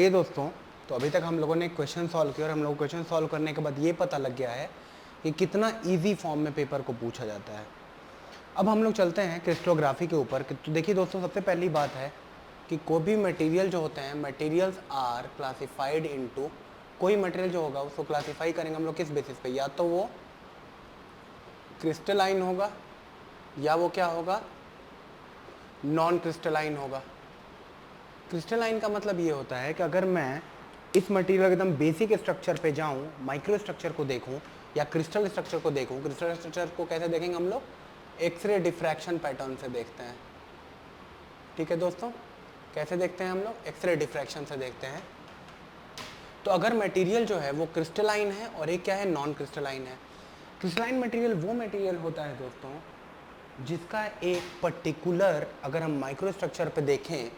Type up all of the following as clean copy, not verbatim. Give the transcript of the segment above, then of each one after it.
चलिए दोस्तों, तो अभी तक हम लोगों ने क्वेश्चन सॉल्व किया और हम लोग क्वेश्चन सॉल्व करने के बाद ये पता लग गया है कि कितना इजी फॉर्म में पेपर को पूछा जाता है। अब हम लोग चलते हैं क्रिस्टलोग्राफी के ऊपर। तो देखिए दोस्तों, सबसे पहली बात है कि कोई भी मटेरियल जो होते हैं, मटेरियल्स आर क्लासिफाइड इनटू, कोई मटेरियल जो होगा उसको क्लासिफाई करेंगे हम लोग किस बेसिस पे, या तो वो क्रिस्टलाइन होगा या वो क्या होगा, नॉन क्रिस्टलाइन होगा। क्रिस्टलाइन का मतलब ये होता है कि अगर मैं इस मटेरियल एकदम बेसिक स्ट्रक्चर पे जाऊं, माइक्रो स्ट्रक्चर को देखूं या क्रिस्टल स्ट्रक्चर को देखूं, क्रिस्टल स्ट्रक्चर को कैसे देखेंगे हम लोग, एक्सरे डिफ्रैक्शन पैटर्न से देखते हैं। ठीक है दोस्तों, कैसे देखते हैं हम लोग, एक्सरे डिफ्रैक्शन से देखते हैं। तो अगर मटेरियल जो है वो क्रिस्टलाइन है और एक क्या है, नॉन क्रिस्टलाइन है। क्रिस्टलाइन मटेरियल वो मटेरियल होता है दोस्तों जिसका एक पर्टिकुलर, अगर हम माइक्रो स्ट्रक्चर पे देखें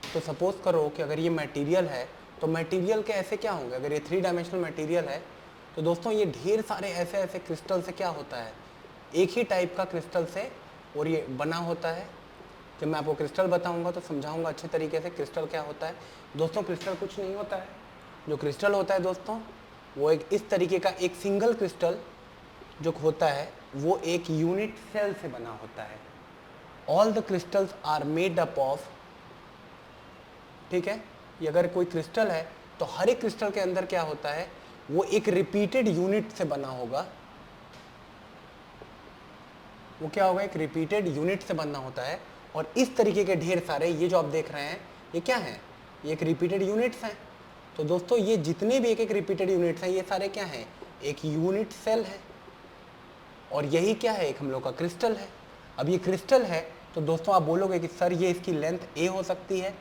तो सपोज करो कि अगर ये मटेरियल है तो मटेरियल के ऐसे क्या होंगे, अगर ये 3 डायमेंशनल मटेरियल है तो दोस्तों ये ढेर सारे ऐसे ऐसे क्रिस्टल से क्या होता है, एक ही टाइप का क्रिस्टल से और ये बना होता है। जब मैं आपको क्रिस्टल बताऊंगा तो समझाऊंगा अच्छे तरीके से क्रिस्टल क्या होता है। दोस्तों क्रिस्टल कुछ नहीं होता है, जो क्रिस्टल होता है दोस्तों वो एक इस तरीके का एक सिंगल क्रिस्टल जो होता है वो एक यूनिट सेल से बना होता है। All the crystals are made up of, ठीक है, ये अगर कोई क्रिस्टल है तो हर एक क्रिस्टल के अंदर क्या होता है, वो एक रिपीटेड यूनिट से बना होगा। वो क्या होगा, एक रिपीटेड यूनिट से बनना होता है। और इस तरीके के ढेर सारे ये जो आप देख रहे हैं ये क्या है, ये एक रिपीटेड यूनिट्स हैं। तो दोस्तों ये जितने भी एक एक रिपीटेड यूनिट्स हैं ये सारे क्या हैं, एक यूनिट सेल है। और यही क्या है, एक हम लोग का क्रिस्टल है। अब ये क्रिस्टल है तो दोस्तों आप बोलोगे कि सर ये इसकी लेंथ ए हो सकती है,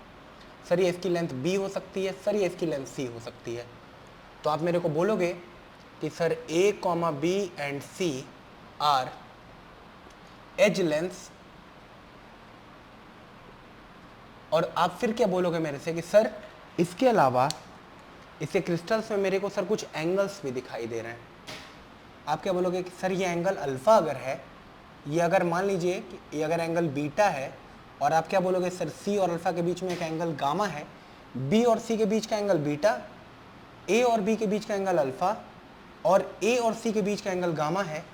सर ये इसकी लेंथ बी हो सकती है, सर ये इसकी लेंथ सी हो सकती है। तो आप मेरे को बोलोगे कि sir A comma B and C are edge lengths, और आप फिर क्या बोलोगे मेरे से कि सर इसके अलावा इसके क्रिस्टल्स में मेरे को सर कुछ एंगल्स भी दिखाई दे रहे हैं। आप क्या बोलोगे कि सर ये एंगल अल्फा अगर है, ये अगर मान लीजिए कि ये अगर एंगल बीटा है, और आप क्या बोलोगे सर सी और अल्फा के बीच में एक एंगल गामा है, बी और सी के बीच का एंगल बीटा, ए और बी के बीच का एंगल अल्फा, और ए और सी के बीच का एंगल गामा है।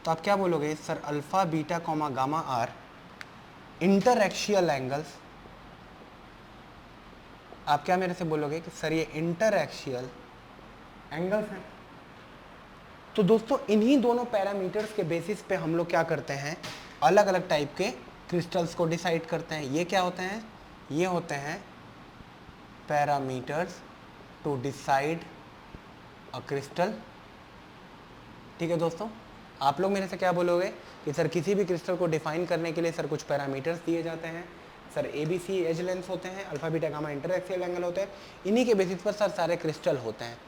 तो आप क्या बोलोगे sir alpha beta comma gamma are interaxial angles. आप क्या मेरे से बोलोगे कि सर ये इंटरएक्सियल एंगल्स हैं। तो दोस्तों इन्हीं दोनों पैरामीटर्स के बेसिस पे हम लोग क्या करते हैं, अलग अलग टाइप के क्रिस्टल्स को डिसाइड करते हैं। ये क्या होते हैं, ये होते हैं parameters to decide a crystal. ठीक है दोस्तों, आप लोग मेरे से क्या बोलोगे कि सर किसी भी क्रिस्टल को डिफाइन करने के लिए सर कुछ पैरामीटर्स दिए जाते हैं, sir A B C edge length होते हैं, alpha beta gamma interaxial angle होते हैं, इन्हीं के बेसिस पर सर सारे क्रिस्टल होते हैं।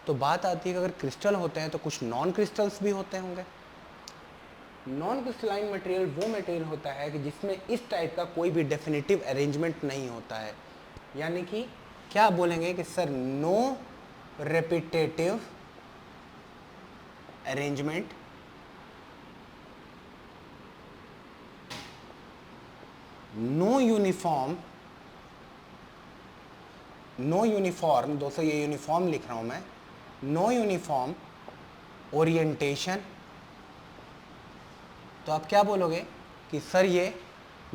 तो बात आती है कि अगर क्रिस्टल होते हैं तो कुछ नॉन क्रिस्टल्स भी होते होंगे। नॉन क्रिस्टलाइन मटेरियल वो मटेरियल होता है कि जिसमें इस टाइप का कोई भी डेफिनेटिव अरेंजमेंट नहीं होता है, यानी कि क्या बोलेंगे कि sir no repetitive arrangement, no uniform, no uniform, दोस्तों ये यूनिफॉर्म लिख रहा हूं मैं, नो यूनिफॉर्म ओरिएंटेशन। तो आप क्या बोलोगे कि सर ये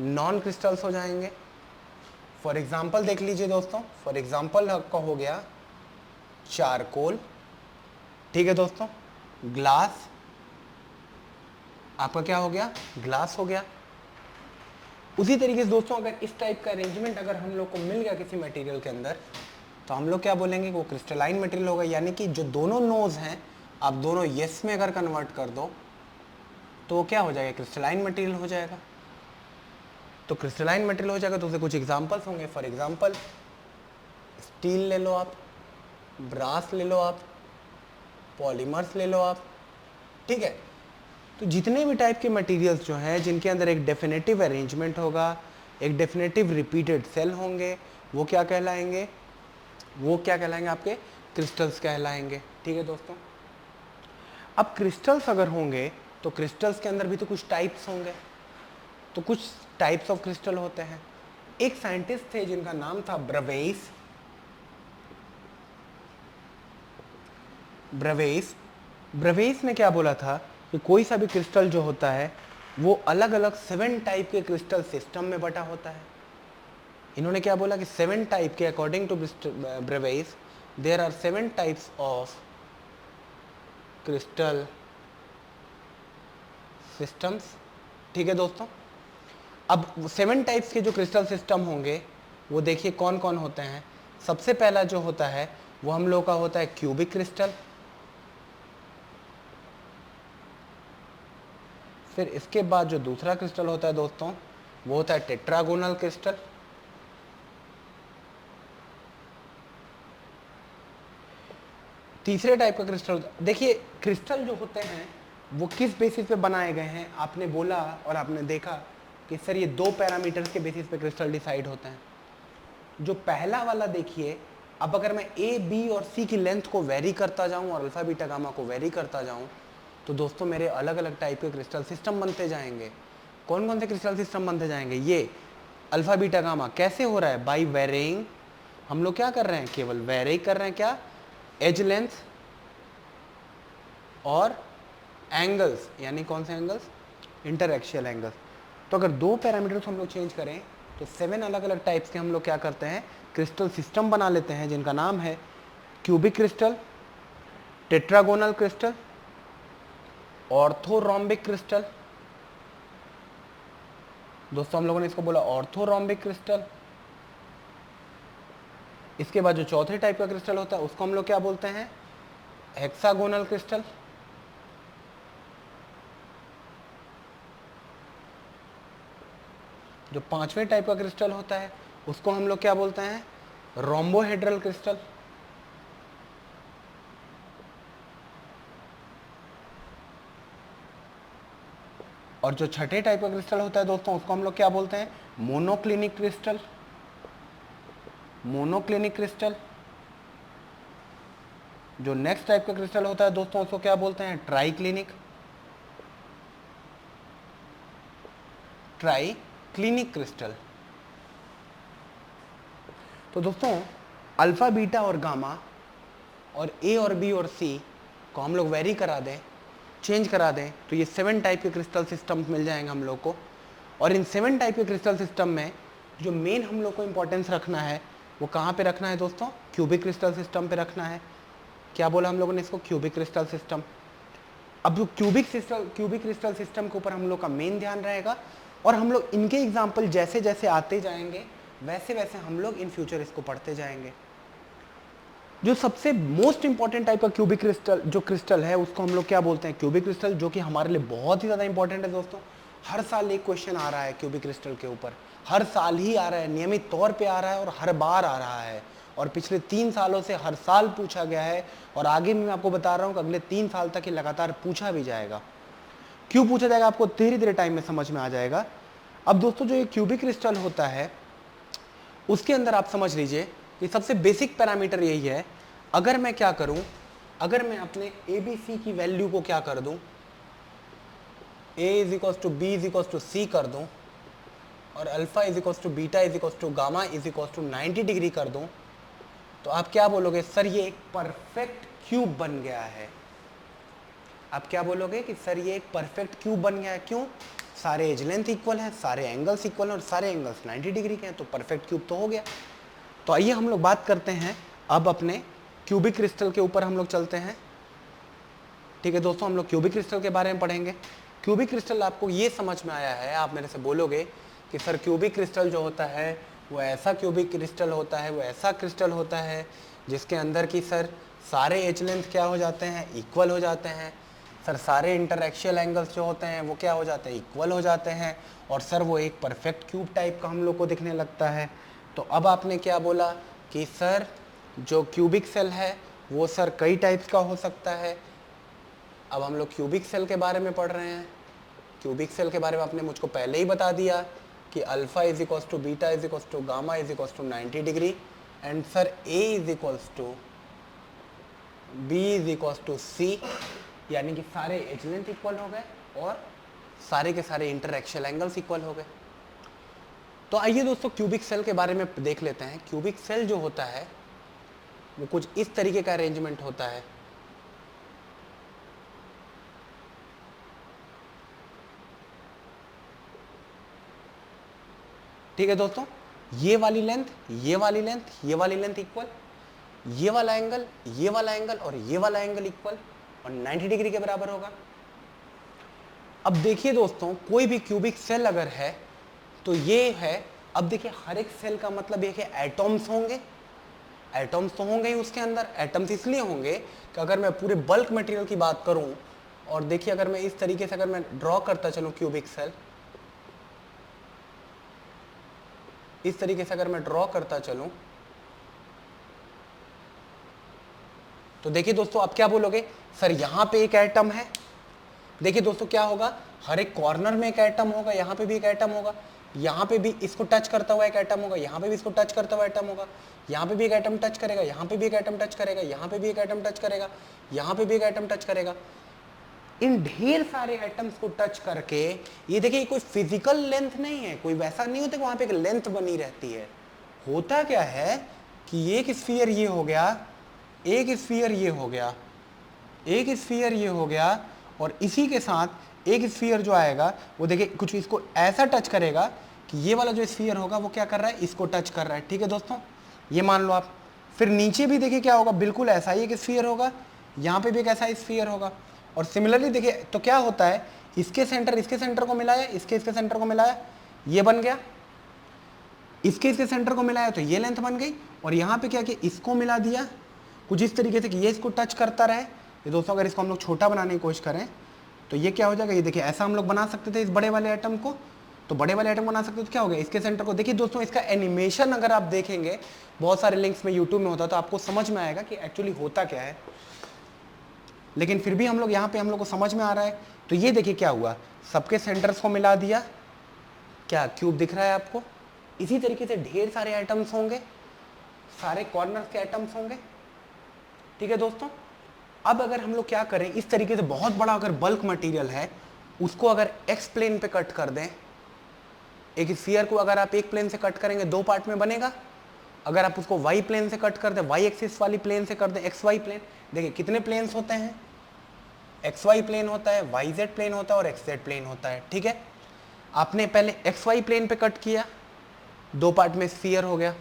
नॉन क्रिस्टल्स हो जाएंगे। फॉर एग्जाम्पल देख लीजिए दोस्तों, फॉर एग्जाम्पल आपका हो गया चारकोल, ठीक है दोस्तों, ग्लास, आपका क्या हो गया, ग्लास हो गया। उसी तरीके से दोस्तों अगर इस टाइप का अरेंजमेंट अगर हम लोग को मिल गया किसी मटेरियल के अंदर तो हम लोग क्या बोलेंगे कि वो क्रिस्टलाइन मटेरियल होगा। यानी कि जो दोनों नोज हैं आप दोनों यस में अगर कन्वर्ट कर दो तो वो क्या हो जाएगा, क्रिस्टलाइन मटेरियल हो जाएगा। तो क्रिस्टलाइन मटेरियल हो जाएगा तो उसके कुछ एग्जांपल्स होंगे। फॉर एग्जांपल स्टील ले लो आप, ब्रास ले लो आप, पॉलीमर्स ले लो आप, ठीक है। तो जितने भी टाइप के मटेरियल्स जो हैं जिनके अंदर एक डेफिनेटिव अरेंजमेंट होगा, एक डेफिनेटिव रिपीटेड सेल होंगे, वो क्या कहलाएंगे, वो क्या कहलाएंगे, आपके क्रिस्टल्स कहलाएंगे। ठीक है दोस्तों, अब क्रिस्टल्स अगर होंगे तो क्रिस्टल्स के अंदर भी तो कुछ टाइप्स होंगे। तो कुछ टाइप्स ऑफ क्रिस्टल होते हैं। एक साइंटिस्ट थे जिनका नाम था ब्रवेइस, ब्रेवेस, ब्रेवेस ने क्या बोला था कि कोई सा भी क्रिस्टल जो होता है वो अलग अलग 7 टाइप के क्रिस्टल सिस्टम में बटा होता है। इन्होंने क्या बोला कि 7 टाइप के, according to Bravais there are 7 types of crystal systems. ठीक है दोस्तों, अब 7 टाइप्स के जो क्रिस्टल सिस्टम होंगे वो देखिए कौन कौन होते हैं। सबसे पहला जो होता है वो हम लोग का होता है क्यूबिक क्रिस्टल। फिर इसके बाद जो दूसरा क्रिस्टल होता है दोस्तों वो होता है टेट्रागोनल क्रिस्टल। तीसरे टाइप का क्रिस्टल, देखिए क्रिस्टल जो होते हैं वो किस बेसिस पे बनाए गए हैं, आपने बोला और आपने देखा कि सर ये 2 पैरामीटर्स के बेसिस पे क्रिस्टल डिसाइड होते हैं। जो पहला वाला देखिए, अब अगर मैं ए बी और सी की लेंथ को वेरी करता जाऊं और अल्फा बीटा गामा को वेरी करता जाऊं तो दोस्तों मेरे अलग अलग टाइप के क्रिस्टल सिस्टम बनते जाएंगे। कौन कौन से क्रिस्टल सिस्टम बनते जाएंगे? ये अल्फा बीटा गामा कैसे हो रहा है? बाई वेरिंग। हम लोग क्या कर रहे हैं? केवल वेरी कर रहे हैं, क्या? एज लेंथ और एंगल्स, यानी कौन से एंगल्स? इंटरएक्शियल एंगल्स। तो अगर 2 पैरामीटर्स हम लोग चेंज करें तो 7 अलग अलग टाइप्स के हम लोग क्या करते हैं? क्रिस्टल सिस्टम बना लेते हैं, जिनका नाम है cubic crystal, tetragonal crystal, orthorhombic crystal. दोस्तों हम लोगों ने इसको बोला ऑर्थोरोम्बिक क्रिस्टल। इसके बाद जो चौथे टाइप का क्रिस्टल होता है उसको हम लोग क्या बोलते हैं? Hexagonal crystal. जो 5वें टाइप का क्रिस्टल होता है उसको हम लोग क्या बोलते हैं? Rhombohedral crystal. और जो छठे टाइप का क्रिस्टल होता है दोस्तों उसको हम लोग क्या बोलते हैं? Monoclinic crystal. Monoclinic crystal. जो नेक्स्ट टाइप का क्रिस्टल होता है दोस्तों उसको क्या बोलते हैं? ट्राइक्लिनिक। Triclinic crystal. तो दोस्तों अल्फा बीटा और गामा और ए और बी और सी को हम लोग वेरी करा दें, चेंज करा दें, तो ये 7 टाइप के क्रिस्टल सिस्टम मिल जाएंगे हम लोग को। और इन 7 टाइप के क्रिस्टल सिस्टम में जो मेन हम लोग को इंपॉर्टेंस रखना है वो कहाँ पे रखना है दोस्तों? क्यूबिक क्रिस्टल सिस्टम पे रखना है। क्या बोला हम लोगों ने इसको? Cubic crystal system. अब जो क्यूबिक क्रिस्टल सिस्टम के ऊपर हम लोग का मेन ध्यान रहेगा और हम लोग इनके एग्जाम्पल जैसे जैसे आते जाएंगे वैसे वैसे हम लोग इन फ्यूचर इसको पढ़ते जाएंगे। जो सबसे मोस्ट इंपॉर्टेंट टाइप का क्यूबिक क्रिस्टल जो क्रिस्टल है उसको हम लोग क्या बोलते हैं? क्यूबिक क्रिस्टल, जो कि हमारे लिए बहुत ही ज़्यादा इंपॉर्टेंट है दोस्तों। हर साल एक क्वेश्चन आ रहा है क्यूबिक क्रिस्टल के ऊपर, हर साल ही आ रहा है, नियमित तौर पे आ रहा है और हर बार आ रहा है। और पिछले 3 सालों से हर साल पूछा गया है और आगे मैं आपको बता रहा हूँ कि अगले 3 साल तक ये लगातार पूछा भी जाएगा। क्यों पूछा जाएगा आपको धीरे धीरे टाइम में समझ में आ जाएगा। अब दोस्तों जो ये क्यूबिक क्रिस्टल होता है उसके अंदर आप समझ लीजिए कि सबसे बेसिक पैरामीटर यही है। अगर मैं क्या करूं, अगर मैं अपने ए बी सी की वैल्यू को क्या कर दूं? A is equals to B is equals to C कर दूं और alpha is equals to beta is equals to gamma is equals to 90 degree कर दूं, तो आप क्या बोलोगे? सर ये एक परफेक्ट क्यूब बन गया है। आप क्या बोलोगे कि सर ये एक परफेक्ट क्यूब बन गया है। क्यों? सारे एज लेंथ इक्वल है, सारे एंगल्स इक्वल हैं और सारे एंगल्स 90 डिग्री के हैं, तो परफेक्ट क्यूब तो हो गया। तो आइए हम लोग बात करते हैं अब अपने क्यूबिक क्रिस्टल के ऊपर हम लोग चलते हैं। ठीक है दोस्तों, हम लोग क्यूबिक क्रिस्टल के बारे में पढ़ेंगे। क्यूबिक क्रिस्टल आपको ये समझ में आया है, आप मेरे से बोलोगे कि सर क्यूबिक क्रिस्टल जो होता है वो ऐसा क्यूबिक क्रिस्टल होता है, वो ऐसा क्रिस्टल होता है जिसके अंदर की सर सारे एज लेंथ क्या हो जाते हैं? इक्वल हो जाते हैं। सर सारे इंटरएक्शियल एंगल्स जो होते हैं वो क्या हो जाते हैं? इक्वल हो जाते हैं। और सर वो एक परफेक्ट क्यूब टाइप का हम लोग को दिखने लगता है। तो अब आपने क्या बोला कि सर जो क्यूबिक सेल है वो सर कई टाइप्स का हो सकता है। अब हम लोग क्यूबिक सेल के बारे में पढ़ रहे हैं। क्यूबिक सेल के बारे में आपने मुझको पहले ही बता दिया कि alpha is equals to beta is equals to gamma is equals to 90 degree and sir A is equals to B is equals to C, यानी कि सारे एज लेंथ इक्वल हो गए और सारे के सारे इंटरएक्शियल एंगल्स इक्वल हो गए। तो आइए दोस्तों क्यूबिक सेल के बारे में देख लेते हैं। क्यूबिक सेल जो होता है वो कुछ इस तरीके का अरेंजमेंट होता है। ठीक है दोस्तों, ये वाली लेंथ, ये वाली लेंथ, ये वाली लेंथ इक्वल, ये वाला एंगल, ये वाला एंगल और ये वाला एंगल इक्वल और 90 डिग्री के बराबर होगा। अब देखिए दोस्तों, कोई भी क्यूबिक सेल अगर है तो ये है, अब देखिए हर एक सेल का मतलब ये कि एटॉम्स होंगे, एटॉम्स तो होंगे ही उसके अंदर। एटम्स इसलिए होंगे कि अगर मैं पूरे बल्क मटेरियल की बात करूं, और देखिए अगर मैं इस तरीके से अगर मैं ड्रॉ करता चलूं क्यूबिक सेल, इस तरीके से अगर मैं ड्रॉ करता चलूं, तो देखिए दोस्तों आप क्या बोलोगे, सर यहां पे एक एटम है। देखिए दोस्तों क्या होगा, हर एक कॉर्नर में एक एटम होगा, यहां पे भी एक एटम होगा, यहाँ पे भी इसको टच करता हुआ एक एटम होगा, यहाँ पे भी इसको टच करता हुआ एटम होगा, यहाँ पे भी एक एटम टच करेगा, यहाँ पे भी एक एटम टच करेगा, यहाँ पे भी एक एटम टच करेगा, यहाँ पे भी एक एटम टच करेगा। इन ढेर सारे एटम्स को टच करके, ये देखिए कोई फिजिकल लेंथ नहीं है, कोई वैसा नहीं होता कि वहां पे एक लेंथ बनी रहती है। होता क्या है कि एक स्फीयर ये हो गया, एक स्फीयर ये हो गया, एक स्फीयर ये हो गया, और इसी के साथ एक स्फीयर जो आएगा वो देखिए कुछ इसको ऐसा टच करेगा कि ये वाला जो स्फीयर होगा वो क्या कर रहा है, इसको टच कर रहा है। ठीक है दोस्तों, ये मान लो आप। फिर नीचे भी देखिए क्या होगा, बिल्कुल ऐसा ही एक स्फीयर होगा, यहाँ पे भी एक ऐसा स्फीयर होगा। और सिमिलरली देखिए तो क्या होता है, इसके सेंटर को मिलाया, इसके सेंटर को मिलाया, ये बन गया, इसके सेंटर को मिलाया तो ये लेंथ बन गई, और यहाँ पे क्या किया, इसको मिला दिया कुछ इस तरीके से कि ये इसको टच करता रहे। ये दोस्तों अगर इसको हम लोग छोटा बनाने की कोशिश करें तो ये क्या हो जाएगा, ये देखिए ऐसा हम लोग बना सकते थे इस बड़े वाले एटम को, तो बड़े वाले एटम बना सकते हो तो क्या हो गया, इसके सेंटर को देखिए दोस्तों, इसका एनिमेशन अगर आप देखेंगे, बहुत सारे लिंक्स में यूट्यूब में होता है, तो आपको समझ में आएगा कि एक्चुअली होता क्या है। लेकिन फिर भी हम लोग यहाँ पे हम लोग को समझ में आ रहा है। तो ये देखिए क्या हुआ, सबके सेंटर्स को मिला दिया, क्या क्यूब दिख रहा है आपको। इसी तरीके से ढेर सारे एटम्स होंगे, सारे कॉर्नर के एटम्स होंगे। ठीक है दोस्तों, अब अगर हम लोग क्या करें, इस तरीके से बहुत बड़ा अगर बल्क मटेरियल है, उसको अगर एक्स प्लेन पे कट कर दें, एक स्फीयर को अगर आप एक प्लेन से कट करेंगे 2 पार्ट में बनेगा। अगर आप उसको वाई प्लेन से कट कर दें, वाई एक्सिस वाली प्लेन से कर दें, एक्स वाई प्लेन, देखिए कितने प्लेन्स होते हैं, एक्स वाई प्लेन होता है, वाई जेड प्लेन होता है और एक्स जेड प्लेन होता है। ठीक है, आपने पहले एक्स वाई प्लेन पे कट किया, 2 पार्ट में स्फीयर हो गया।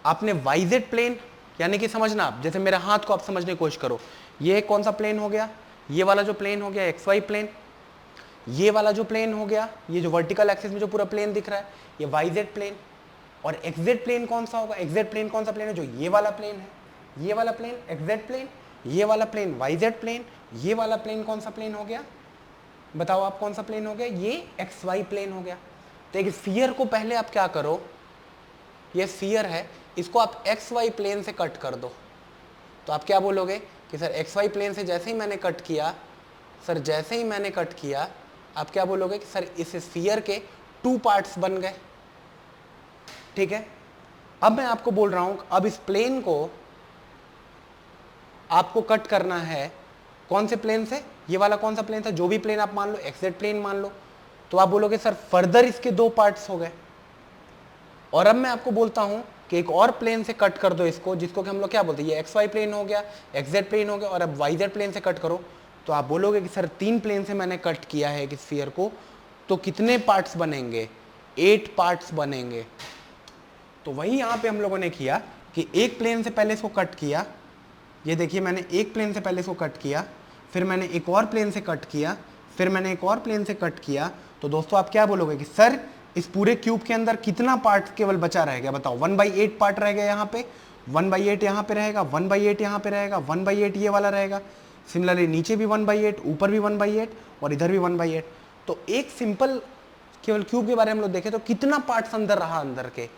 आपने वाई जेड प्लेन, यानी कि समझना आप, जैसे मेरे हाथ को आप समझने की कोशिश करो, ये कौन सा प्लेन हो गया, ये वाला जो प्लेन हो गया एक्स वाई प्लेन, ये वाला जो प्लेन हो गया, ये जो वर्टिकल एक्सिस में जो पूरा प्लेन दिख रहा है, ये वाई जेड प्लेन। और एक्स जेड प्लेन कौन सा होगा, एक्स जेड प्लेन कौन सा प्लेन है, जो ये वाला प्लेन है, ये वाला प्लेन एक्स जेड प्लेन, ये वाला प्लेन वाई जेड प्लेन, ये वाला प्लेन कौन सा प्लेन हो गया, बताओ आप कौन सा प्लेन हो गया, ये एक्स वाई प्लेन हो गया। तो एक स्फीयर को पहले आप क्या करो, ये स्फीयर है, इसको आप एक्स वाई प्लेन से कट कर दो। तो आप क्या बोलोगे कि सर एक्स वाई प्लेन से जैसे ही मैंने कट किया, सर जैसे ही मैंने कट किया, आप क्या बोलोगे कि सर इस स्फीयर के 2 पार्ट्स बन गए। ठीक है, अब मैं आपको बोल रहा हूं, अब इस प्लेन को आपको कट करना है कौन से प्लेन से, ये वाला कौन सा प्लेन था, जो भी प्लेन आप मान लो, एक्स जेड प्लेन मान लो। तो आप बोलोगे सर फर्दर इसके 2 पार्ट्स हो गए। और अब मैं आपको बोलता हूं कि एक और प्लेन से कट कर दो इसको, जिसको कि हम लोग क्या बोलते हैं, ये एक्स वाई प्लेन हो गया, एक्स जेड प्लेन हो गया, और अब वाई जेड प्लेन से कट करो। तो आप बोलोगे कि सर 3 प्लेन से मैंने कट किया है एक स्फीयर को, तो कितने पार्ट्स बनेंगे, 8 पार्ट्स बनेंगे। तो वही यहाँ पे हम लोगों ने किया कि एक प्लेन से पहले इसको कट किया, ये देखिए मैंने एक प्लेन से पहले इसको कट किया, फिर मैंने एक और प्लेन से कट किया, फिर मैंने एक और प्लेन से कट किया। तो दोस्तों आप क्या बोलोगे कि सर इस पूरे क्यूब के अंदर कितना पार्ट केवल बचा रह गया, बताओ। 1/8 पार्ट रह गया यहाँ पे, 1/8 यहाँ पे रहेगा, 1/8 यहाँ पे रहेगा, 1/8 ये वाला रहेगा। सिमिलरली नीचे भी 1/8, ऊपर भी 1/8 और इधर भी 1/8। तो एक सिंपल केवल क्यूब के बारे में हम लोग देखें तो कितना पार्ट्स अंदर रहा, अंदर के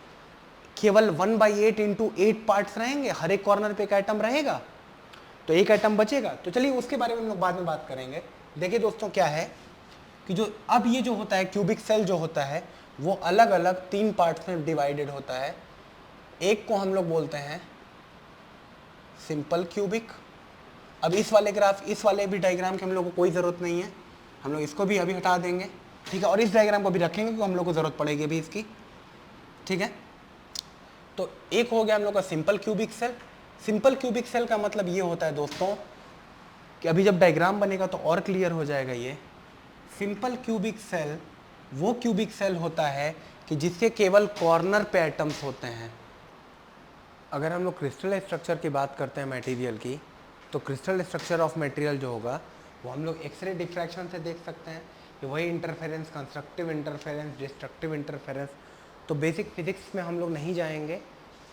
केवल 1/8 × 8 पार्ट्स रहेंगे, हर एक कॉर्नर पे एक एटम रहेगा, तो एक एटम बचेगा। तो चलिए उसके बारे में हम लोग बाद में बात करेंगे। देखिए दोस्तों क्या है कि जो अब ये जो होता है क्यूबिक सेल जो होता है वो अलग अलग 3 पार्ट्स में डिवाइडेड होता है। एक को हम लोग बोलते हैं सिंपल क्यूबिक। अब इस वाले ग्राफ, इस वाले भी डायग्राम की हम लोग को कोई ज़रूरत नहीं है, हम लोग इसको भी अभी हटा देंगे। ठीक है, और इस डायग्राम को भी रखेंगे क्योंकि हम लोग को ज़रूरत पड़ेगी अभी इसकी। ठीक है, तो एक हो गया हम लोग का simple cubic cell. Simple cubic cell का मतलब ये होता है दोस्तों कि अभी जब डायग्राम बनेगा तो और क्लियर हो जाएगा। ये सिंपल क्यूबिक सेल वो क्यूबिक सेल होता है कि जिसके केवल कॉर्नर पे एटम्स होते हैं। अगर हम लोग क्रिस्टल स्ट्रक्चर की बात करते हैं मटेरियल की, तो क्रिस्टल स्ट्रक्चर ऑफ मटेरियल जो होगा वो हम लोग एक्सरे डिफ्रैक्शन से देख सकते हैं कि वही interference, constructive interference, destructive interference. तो बेसिक फिजिक्स में हम लोग नहीं जाएंगे,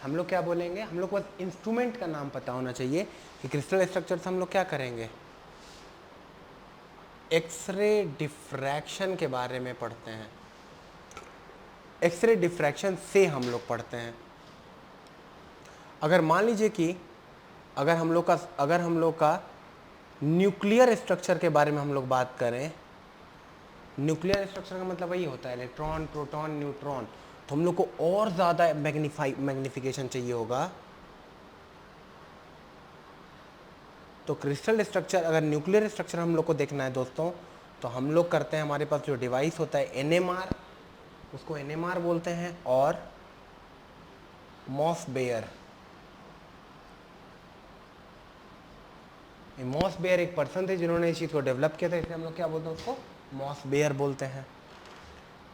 हम लोग क्या बोलेंगे, हम लोग को बस इंस्ट्रूमेंट का नाम पता होना चाहिए कि क्रिस्टल स्ट्रक्चर से हम लोग क्या करेंगे, एक्सरे डिफ्रैक्शन के बारे में पढ़ते हैं। एक्सरे डिफ्रैक्शन से हम लोग पढ़ते हैं। अगर मान लीजिए कि अगर हम लोग का न्यूक्लियर स्ट्रक्चर के बारे में हम लोग बात करें, न्यूक्लियर स्ट्रक्चर का मतलब वही होता है इलेक्ट्रॉन, प्रोटॉन, न्यूट्रॉन। तो हम लोग को और ज़्यादा मैग्निफिकेशन चाहिए होगा। तो क्रिस्टल स्ट्रक्चर, अगर न्यूक्लियर स्ट्रक्चर हम लोग को देखना है दोस्तों, तो हम लोग करते हैं, हमारे पास जो डिवाइस होता है NMR, उसको NMR बोलते हैं, और मॉस बेयर। मॉस बेयर एक पर्सन थे जिन्होंने इस चीज़ को डेवलप किया था, इसलिए हम लोग क्या बोलते हैं, उसको मॉस बेयर बोलते हैं।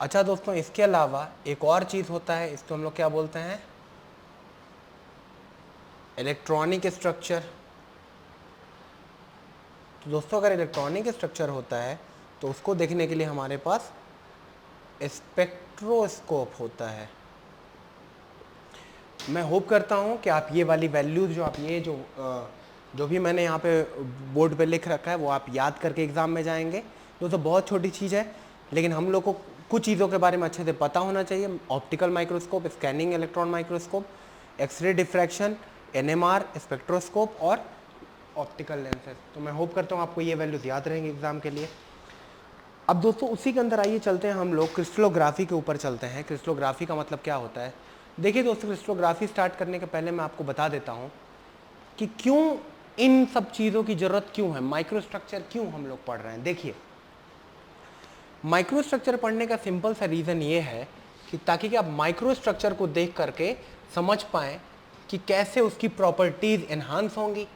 अच्छा दोस्तों, इसके अलावा एक और चीज़ होता है, इसको हम लोग क्या बोलते हैं, इलेक्ट्रॉनिक स्ट्रक्चर। तो दोस्तों अगर इलेक्ट्रॉनिक स्ट्रक्चर होता है तो उसको देखने के लिए हमारे पास स्पेक्ट्रोस्कोप होता है। मैं होप करता हूँ कि आप ये वाली वैल्यूज जो आप ये जो भी मैंने यहाँ पे बोर्ड पे लिख रखा है वो आप याद करके एग्ज़ाम में जाएंगे। दोस्तों बहुत छोटी चीज़ है, लेकिन हम लोग को कुछ चीज़ों के बारे में अच्छे से पता होना चाहिए। Optical microscope, scanning electron microscope, X ray diffraction, NMR, spectroscope और ऑप्टिकल लेंसेज। तो मैं होप करता हूँ आपको ये वैल्यूज याद रहेंगे एग्जाम के लिए। अब दोस्तों उसी के अंदर आइए चलते हैं, हम लोग क्रिस्टलोग्राफी के ऊपर चलते हैं। क्रिस्टलोग्राफी का मतलब क्या होता है, देखिए दोस्तों, क्रिस्टलोग्राफी स्टार्ट करने के पहले मैं आपको बता देता हूँ कि क्यों इन सब चीज़ों की ज़रूरत क्यों है, माइक्रोस्ट्रक्चर क्यों हम लोग पढ़ रहे हैं। देखिए, माइक्रोस्ट्रक्चर पढ़ने का सिंपल सा रीज़न ये है कि ताकि कि आप माइक्रोस्ट्रक्चर को देख करके समझ पाएँ कि कैसे उसकी प्रॉपर्टीज़ एनहांस होंगी।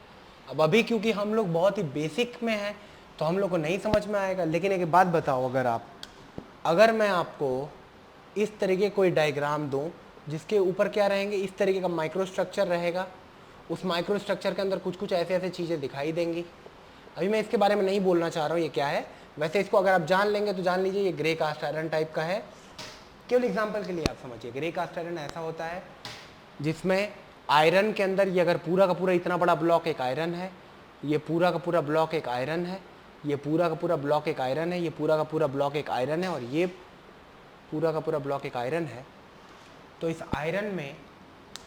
अब अभी क्योंकि हम लोग बहुत ही बेसिक में हैं तो हम लोग को नहीं समझ में आएगा। लेकिन एक बात बताओ, अगर मैं आपको इस तरीके कोई डायग्राम दूं जिसके ऊपर क्या रहेंगे, इस तरीके का माइक्रोस्ट्रक्चर रहेगा, उस माइक्रोस्ट्रक्चर के अंदर कुछ कुछ ऐसे ऐसे चीज़ें दिखाई देंगी। अभी मैं इसके बारे में नहीं बोलना चाह रहा हूँ ये क्या है, वैसे इसको अगर आप जान लेंगे तो जान लीजिए ये ग्रे कास्ट आयरन टाइप का है। केवल एग्जाम्पल के लिए आप समझिए, ग्रे कास्ट आयरन ऐसा होता है जिसमें आयरन के अंदर ये अगर पूरा का पूरा इतना बड़ा ब्लॉक एक आयरन है, ये पूरा का पूरा ब्लॉक एक आयरन है, ये पूरा का पूरा ब्लॉक एक आयरन है, ये पूरा का पूरा ब्लॉक एक आयरन है, और ये पूरा का पूरा ब्लॉक एक आयरन है। तो इस आयरन में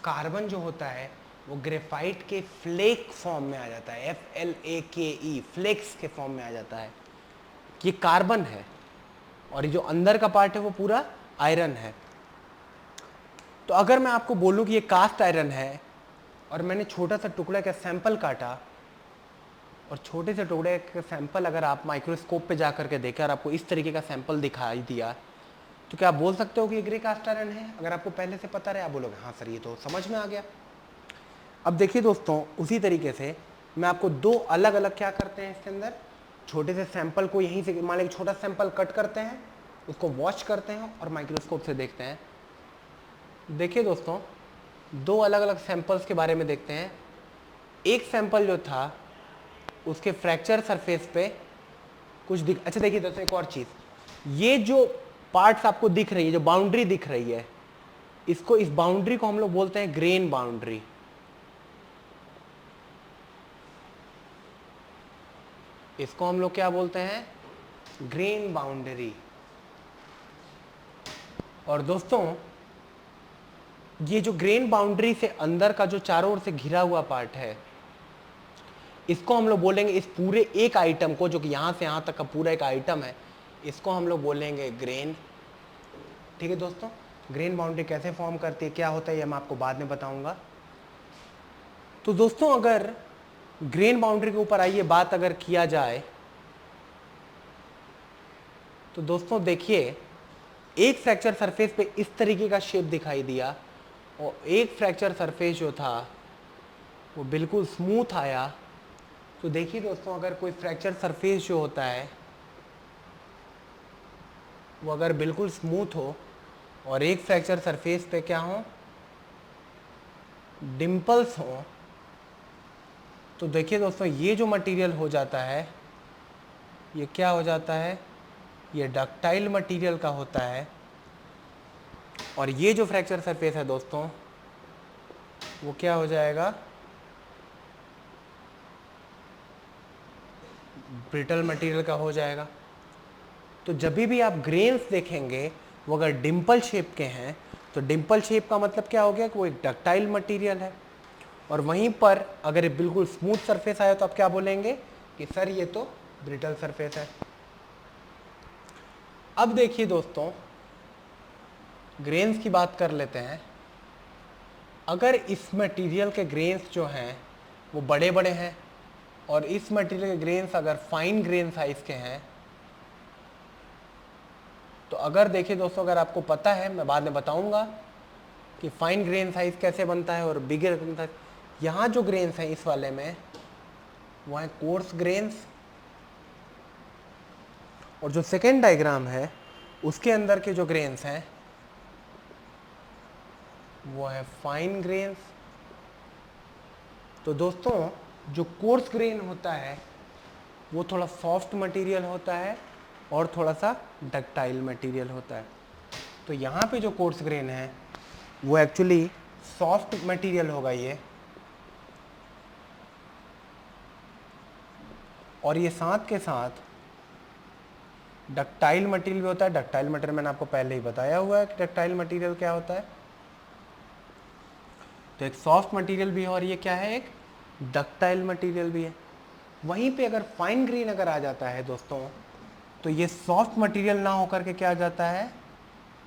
कार्बन जो होता है वो ग्रेफाइट के फ्लेक फॉर्म में आ जाता है, FLAKE, फ्लेक्स के फॉर्म में आ जाता है। ये कार्बन है और ये जो अंदर का पार्ट है वो पूरा आयरन है। तो अगर मैं आपको बोलूं कि ये कास्ट आयरन है और मैंने छोटा सा टुकड़ा का सैंपल काटा, और छोटे से टुकड़े का सैंपल अगर आप माइक्रोस्कोप पे जा करके देखें और आपको इस तरीके का सैंपल दिखाई दिया, तो क्या आप बोल सकते हो कि ये ग्रे कास्ट आयरन है? अगर आपको पहले से पता रहे आप बोलोगे हाँ सर ये तो समझ में आ गया। अब देखिए दोस्तों, उसी तरीके से मैं आपको दो अलग अलग क्या करते हैं इसके अंदर, छोटे से सैंपल को यहीं से मान लीजिए छोटा सैंपल कट करते हैं, उसको वॉश करते हैं और माइक्रोस्कोप से देखते हैं। देखिए दोस्तों, दो अलग अलग सैंपल्स के बारे में देखते हैं। एक सैंपल जो था उसके फ्रैक्चर सरफेस पे कुछ अच्छा देखिए दोस्तों, एक और चीज़, ये जो पार्ट्स आपको दिख रही है, जो बाउंड्री दिख रही है, इस बाउंड्री को हम लोग बोलते हैं ग्रेन बाउंड्री। इसको हम लोग क्या बोलते हैं, ग्रेन बाउंड्री। और दोस्तों ये जो ग्रेन बाउंड्री से अंदर का जो चारों ओर से घिरा हुआ पार्ट है, इसको हम लोग बोलेंगे, इस पूरे एक आइटम को जो कि यहां से यहां तक का पूरा एक आइटम है, इसको हम लोग बोलेंगे ग्रेन। ठीक है दोस्तों, ग्रेन बाउंड्री कैसे फॉर्म करती है, क्या होता है, ये मैं आपको बाद में बताऊंगा। तो दोस्तों अगर ग्रेन बाउंड्री के ऊपर आइए बात अगर किया जाए, तो दोस्तों देखिए, एक फ्रैक्चर सरफेस पे इस तरीके का शेप दिखाई दिया और एक फ्रैक्चर सरफेस जो था वो बिल्कुल स्मूथ आया। तो देखिए दोस्तों, अगर कोई फ्रैक्चर सरफेस जो होता है वो अगर बिल्कुल स्मूथ हो और एक फ्रैक्चर सरफेस पे क्या हो, डिम्पल्स हो, तो देखिए दोस्तों ये जो मटेरियल हो जाता है ये क्या हो जाता है, ये डक्टाइल मटेरियल का होता है। और ये जो फ्रैक्चर सरफेस है दोस्तों वो क्या हो जाएगा, ब्रिटल मटेरियल का हो जाएगा। तो जब भी आप ग्रेन्स देखेंगे वो अगर डिम्पल शेप के हैं तो डिम्पल शेप का मतलब क्या हो गया कि वो एक डक्टाइल मटेरियल है। और वहीं पर अगर ये बिल्कुल स्मूथ सरफेस आया तो आप क्या बोलेंगे कि सर ये तो ब्रिटल सरफेस है। अब देखिए दोस्तों ग्रेन्स की बात कर लेते हैं। अगर इस मटेरियल के ग्रेन्स जो हैं वो बड़े बड़े हैं और इस मटेरियल के ग्रेन्स अगर फाइन ग्रेन साइज के हैं, तो अगर देखिए दोस्तों अगर आपको पता है, मैं बाद में बताऊंगा कि फाइन ग्रेन साइज कैसे बनता है और बिगर ग्रेन साइज, यहाँ जो ग्रेन्स हैं इस वाले में वो हैं कोर्स ग्रेन्स, और जो सेकेंड डायग्राम है उसके अंदर के जो ग्रेन्स हैं वो है फाइन ग्रेन्स। तो दोस्तों जो कोर्स ग्रेन होता है वो थोड़ा सॉफ्ट मटेरियल होता है और थोड़ा सा डक्टाइल मटेरियल होता है। तो यहाँ पे जो कोर्स ग्रेन है वो एक्चुअली सॉफ्ट मटेरियल होगा ये, और ये साथ के साथ डक्टाइल मटेरियल भी होता है। डक्टाइल मटेरियल मैंने आपको पहले ही बताया हुआ है कि डक्टाइल मटेरियल क्या होता है। तो एक सॉफ्ट मटेरियल भी है और ये क्या है, एक डक्टाइल मटेरियल भी है। वहीं पे अगर फाइन ग्रेन अगर आ जाता है दोस्तों तो ये सॉफ्ट मटेरियल ना होकर के क्या आ जाता है,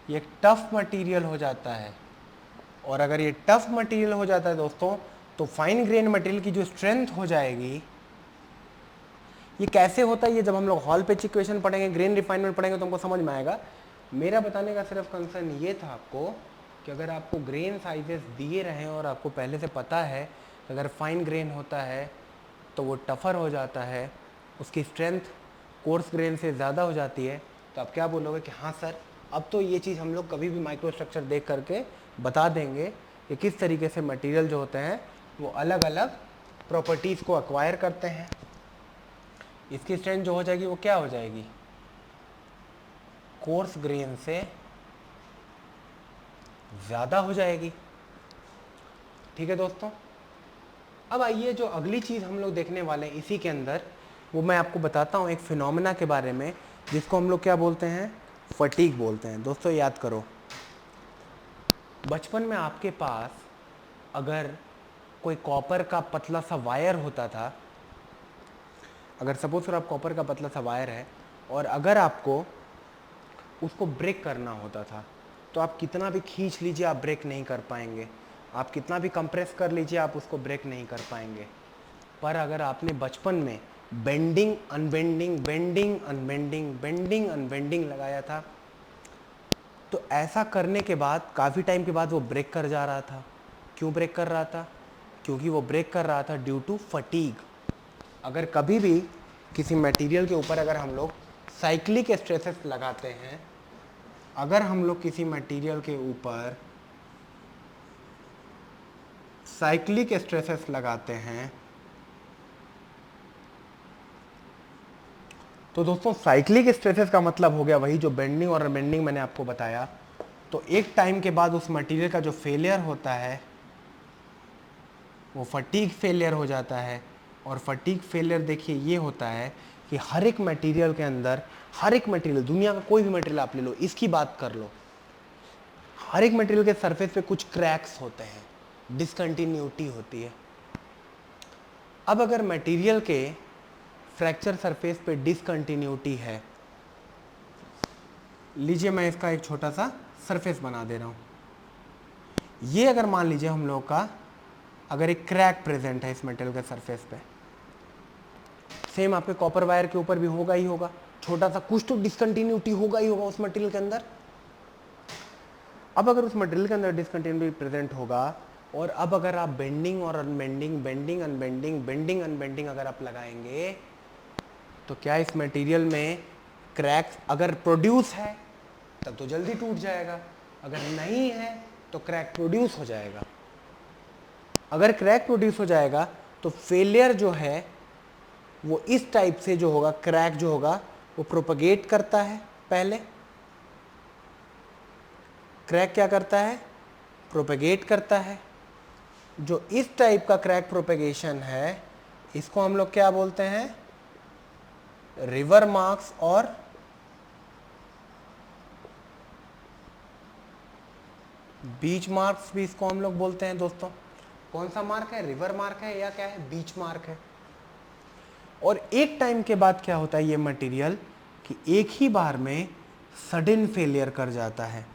ये एक टफ मटेरियल हो जाता है। और अगर ये टफ मटेरियल हो जाता है दोस्तों तो फाइन ग्रेन मटेरियल की जो स्ट्रेंथ हो जाएगी, ये कैसे होता है ये जब हम लोग हॉल पिच इक्वेशन पढ़ेंगे, ग्रेन रिफाइनमेंट पढ़ेंगे तो हमको समझ में आएगा। मेरा बताने का सिर्फ कंसर्न ये था आपको कि अगर आपको ग्रेन साइजेस दिए रहें और आपको पहले से पता है कि अगर फाइन ग्रेन होता है तो वो टफ़र हो जाता है, उसकी स्ट्रेंथ कोर्स ग्रेन से ज़्यादा हो जाती है, तो आप क्या बोलोगे कि हाँ सर अब तो ये चीज़ हम लोग कभी भी माइक्रो स्ट्रक्चर देख करके बता देंगे कि किस तरीके से मटेरियल जो होते हैं वो अलग अलग प्रॉपर्टीज़ को एक्वायर करते हैं। इसकी स्ट्रेंथ जो हो जाएगी वो क्या हो जाएगी, कोर्स ग्रेन से ज़्यादा हो जाएगी। ठीक है दोस्तों, अब आइए जो अगली चीज़ हम लोग देखने वाले हैं इसी के अंदर, वो मैं आपको बताता हूँ एक फिनोमेना के बारे में जिसको हम लोग क्या बोलते हैं, फटीग बोलते हैं। दोस्तों याद करो, बचपन में आपके पास अगर कोई कॉपर का पतला सा वायर होता था, अगर सपोज करो आप कॉपर का पतला सा वायर है और अगर आपको उसको ब्रेक करना होता था तो आप कितना भी खींच लीजिए आप ब्रेक नहीं कर पाएंगे, आप कितना भी कंप्रेस कर लीजिए आप उसको ब्रेक नहीं कर पाएंगे। पर अगर आपने बचपन में बेंडिंग अनबेंडिंग बेंडिंग अनबेंडिंग बेंडिंग अनबेंडिंग लगाया था तो ऐसा करने के बाद काफ़ी टाइम के बाद वो ब्रेक कर जा रहा था। क्यों ब्रेक कर रहा था, क्योंकि वो ब्रेक कर रहा था ड्यू टू फटीग। अगर कभी भी किसी मटेरियल के ऊपर अगर हम लोग साइक्लिक स्ट्रेसेस लगाते हैं, अगर हम लोग किसी मटेरियल के ऊपर साइक्लिक स्ट्रेसेस लगाते हैं तो दोस्तों साइक्लिक स्ट्रेसेस का मतलब हो गया वही जो बेंडिंग और अनबेंडिंग मैंने आपको बताया। तो एक टाइम के बाद उस मटेरियल का जो फेलियर होता है वो फटीग फेलियर हो जाता है। और फटीग फेलियर देखिए ये होता है कि हर एक मटेरियल के अंदर, हर एक मटेरियल, दुनिया का कोई भी मटेरियल आप ले लो, इसकी बात कर लो, हर एक मटेरियल के सरफेस पे कुछ क्रैक्स होते हैं, डिसकंटिन्यूटी होती है। अब अगर मटेरियल के फ्रैक्चर सरफेस पे डिसकंटिन्यूटी है, लीजिए मैं इसका एक छोटा सा सरफेस बना दे रहा हूँ। ये अगर मान लीजिए हम लोग का अगर एक क्रैक प्रेजेंट है इस मटेरियल के सरफेस पे, सेम आपके कॉपर वायर के ऊपर भी होगा ही होगा, छोटा सा कुछ तो डिसकंटिन्यूटी होगा ही होगा उस मटेरियल के अंदर। अब अगर उस मटेरियल के अंदर डिसकंटिन्यूटी प्रेजेंट होगा और अब अगर आप बेंडिंग और अनबेंडिंग बेंडिंग अनबेंडिंग बेंडिंग अनबेंडिंग अगर आप लगाएंगे तो क्या इस मटेरियल में क्रैक्स अगर प्रोड्यूस है तब तो जल्दी टूट जाएगा, अगर नहीं है तो क्रैक प्रोड्यूस हो जाएगा। अगर क्रैक प्रोड्यूस हो जाएगा तो फेलियर जो है वो इस टाइप से जो होगा, क्रैक जो होगा वो प्रोपगेट करता है। पहले क्रैक क्या करता है, प्रोपगेट करता है। जो इस टाइप का क्रैक प्रोपगेशन है इसको हम लोग क्या बोलते हैं, रिवर मार्क्स और बीच मार्क्स भी इसको हम लोग बोलते हैं दोस्तों। कौन सा मार्क है, रिवर मार्क है या क्या है, बीच मार्क है। और एक टाइम के बाद क्या होता है ये मटेरियल कि एक ही बार में सडन फेलियर कर जाता है।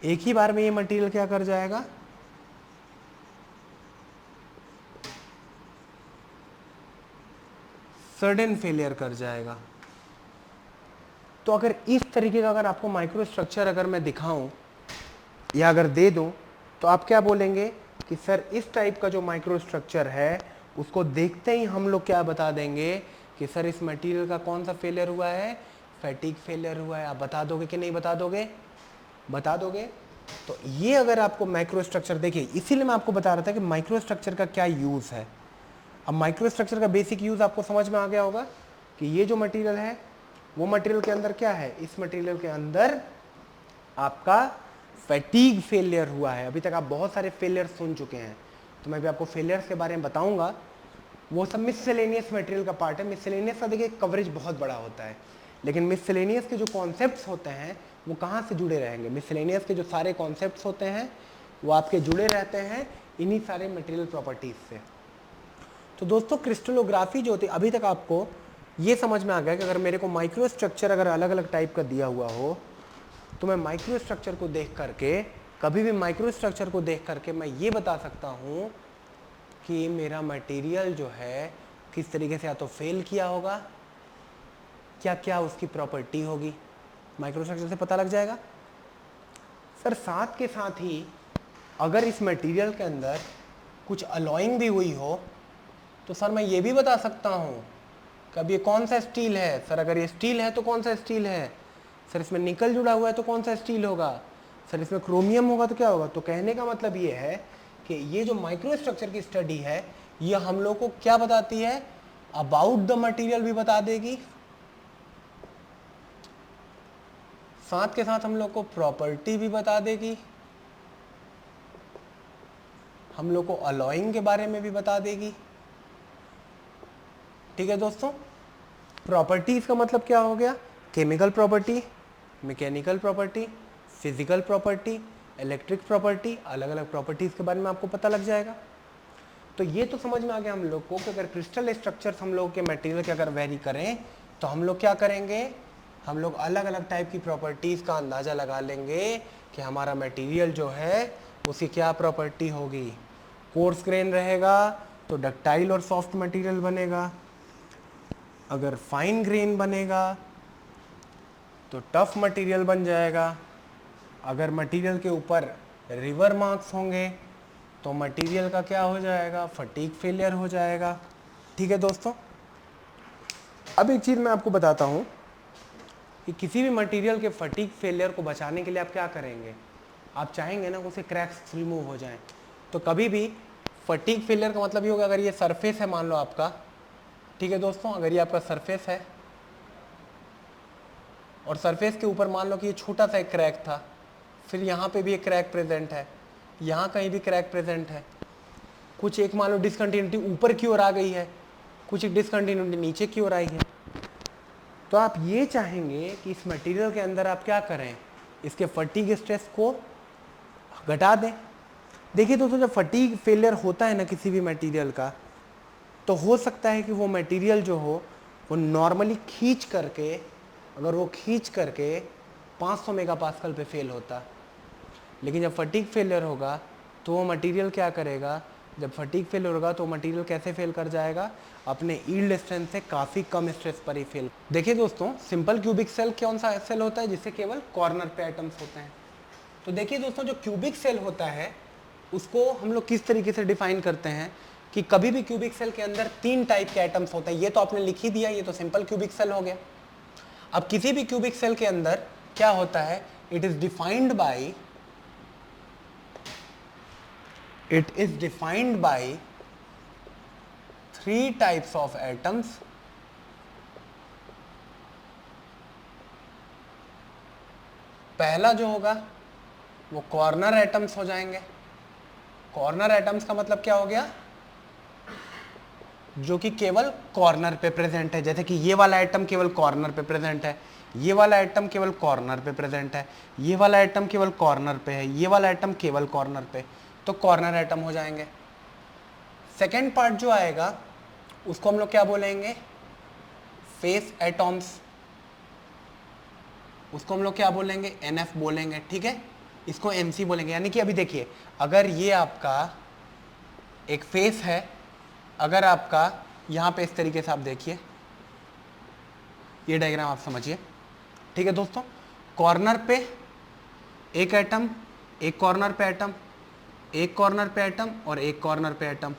एक ही बार में ये मटेरियल क्या कर जाएगा, सडन फेलियर कर जाएगा। तो अगर इस तरीके का अगर आपको माइक्रो स्ट्रक्चर अगर मैं दिखाऊं या अगर दे दूं तो आप क्या बोलेंगे कि सर इस टाइप का जो माइक्रो स्ट्रक्चर है उसको देखते ही हम लोग क्या बता देंगे कि सर इस मटेरियल का कौन सा फेलियर हुआ है, फैटिग फेलियर हुआ है। आप बता दोगे कि नहीं बता दोगे, बता दोगे। तो ये अगर आपको माइक्रो स्ट्रक्चर, देखिए इसीलिए मैं आपको बता रहा था कि माइक्रो स्ट्रक्चर का क्या यूज़ है। अब माइक्रो स्ट्रक्चर का बेसिक यूज़ आपको समझ में आ गया होगा कि ये जो मटेरियल है वो मटेरियल के अंदर क्या है, इस मटेरियल के अंदर आपका फैटिग फेलियर हुआ है। अभी तक आप बहुत सारे फेलियर सुन चुके हैं, तो मैं भी आपको फेलियर्स के बारे में बताऊंगा। वो सब मिससेलेनियस मटेरियल का पार्ट है। मिससेलेनियस का देखिए कवरेज बहुत बड़ा होता है, लेकिन मिससेलेनियस के जो कॉन्सेप्ट्स होते हैं वो कहाँ से जुड़े रहेंगे। मिससेलेनियस के जो सारे कॉन्सेप्ट्स होते हैं वो आपके जुड़े रहते हैं इन्हीं सारे मटेरियल प्रॉपर्टीज से। तो दोस्तों क्रिस्टलोग्राफी जो होती है, अभी तक आपको ये समझ में आ गया कि अगर मेरे को माइक्रो स्ट्रक्चर अगर अलग अलग टाइप का दिया हुआ हो तो मैं माइक्रो स्ट्रक्चर को देख करके, कभी भी माइक्रो स्ट्रक्चर को देख करके मैं ये बता सकता हूँ कि मेरा मटेरियल जो है किस तरीके से या तो फेल किया होगा, क्या क्या उसकी प्रॉपर्टी होगी, माइक्रो स्ट्रक्चर से पता लग जाएगा। सर साथ के साथ ही अगर इस मटेरियल के अंदर कुछ अलॉइंग भी हुई हो तो सर मैं ये भी बता सकता हूँ कि अब ये कौन सा स्टील है। सर अगर ये स्टील है तो कौन सा स्टील है, सर इसमें निकल जुड़ा हुआ है तो कौन सा स्टील होगा, सर इसमें क्रोमियम होगा तो क्या होगा। तो कहने का मतलब ये है कि ये जो माइक्रो स्ट्रक्चर की स्टडी है ये हम लोग को क्या बताती है, अबाउट द मटेरियल भी बता देगी, साथ के साथ हम लोग को प्रॉपर्टी भी बता देगी, हम लोग को अलॉइंग के बारे में भी बता देगी। ठीक है दोस्तों, प्रॉपर्टीज का मतलब क्या हो गया, chemical property, mechanical property, physical property, electric property, अलग अलग प्रॉपर्टीज के बारे में आपको पता लग जाएगा। तो ये तो समझ में आ गया हम लोग को कि अगर क्रिस्टल स्ट्रक्चर्स हम लोग के मटेरियल के अगर वेरी करें तो हम लोग क्या करेंगे, हम लोग अलग अलग टाइप की प्रॉपर्टीज का अंदाजा लगा लेंगे कि हमारा मटेरियल जो है उसकी क्या प्रॉपर्टी होगी। कोर्स ग्रेन रहेगा तो डक्टाइल और सॉफ्ट मटेरियल बनेगा, अगर फाइन ग्रेन बनेगा तो टफ मटेरियल बन जाएगा, अगर मटेरियल के ऊपर रिवर मार्क्स होंगे तो मटेरियल का क्या हो जाएगा, फटीग फेलियर हो जाएगा। ठीक है दोस्तों, अब एक चीज़ मैं आपको बताता हूँ कि किसी भी मटेरियल के फटीग फेलियर को बचाने के लिए आप क्या करेंगे, आप चाहेंगे ना उसे क्रैक्स रिमूव हो जाएं। तो कभी भी फटीग फेलियर का मतलब ये होगा, अगर ये सरफेस है मान लो आपका, ठीक है दोस्तों, अगर ये आपका सरफेस है और सरफेस के ऊपर मान लो कि ये छोटा सा एक क्रैक था, फिर यहाँ पे भी एक क्रैक प्रेजेंट है, यहाँ कहीं भी क्रैक प्रेजेंट है, कुछ एक मान लो डिसकंटिन्यूटी ऊपर की ओर आ गई है, कुछ एक डिसकंटिन्यूटी नीचे की ओर आई है, तो आप ये चाहेंगे कि इस मटेरियल के अंदर आप क्या करें, इसके फटीग स्ट्रेस को घटा दें। देखिए दोस्तों, जब फटीग फेलियर होता है ना किसी भी मटेरियल का, तो हो सकता है कि वो मटेरियल जो हो वो नॉर्मली खींच करके, अगर वो खींच करके 500 मेगापास्कल पे फेल होता, लेकिन जब फटीग फेलियर होगा तो वो मटेरियल क्या करेगा, जब फटीग फेलियर होगा तो मटेरियल कैसे फेल कर जाएगा, अपने यील्ड स्ट्रेंथ से काफ़ी कम स्ट्रेस पर ही फेल। देखिए दोस्तों, सिंपल क्यूबिक सेल कौन सा सेल होता है, जिससे केवल कॉर्नर पे एटम्स होते हैं। तो देखिए दोस्तों, जो क्यूबिक सेल होता है उसको हम लोग किस तरीके से डिफाइन करते हैं कि कभी भी क्यूबिक सेल के अंदर 3 टाइप के एटम्स होते हैं। ये तो आपने लिख ही दिया, ये तो सिंपल क्यूबिक सेल हो गया। अब किसी भी क्यूबिक सेल के अंदर क्या होता है, it is defined by 3 types of atoms पहला जो होगा वो कॉर्नर एटम्स हो जाएंगे। कॉर्नर एटम्स का मतलब क्या हो गया, जो कि केवल कॉर्नर पे प्रेजेंट है, जैसे कि ये वाला एटम केवल कॉर्नर पे प्रेजेंट है, ये वाला एटम केवल कॉर्नर पे प्रेजेंट है, ये वाला एटम केवल कॉर्नर पे है, ये वाला एटम केवल कॉर्नर पे, तो कॉर्नर एटम हो जाएंगे। सेकेंड पार्ट जो आएगा उसको हम लोग क्या बोलेंगे, फेस एटॉम्स, उसको हम लोग क्या बोलेंगे, NF बोलेंगे, ठीक है, इसको NC बोलेंगे। यानी कि अभी देखिए, अगर ये आपका एक फेस है, अगर आपका यहाँ पे इस तरीके से आप देखिए, ये डायग्राम आप समझिए, ठीक है दोस्तों, कॉर्नर पे एक एटम, एक कॉर्नर पे एटम, एक कॉर्नर पे एटम और एक कॉर्नर पे एटम।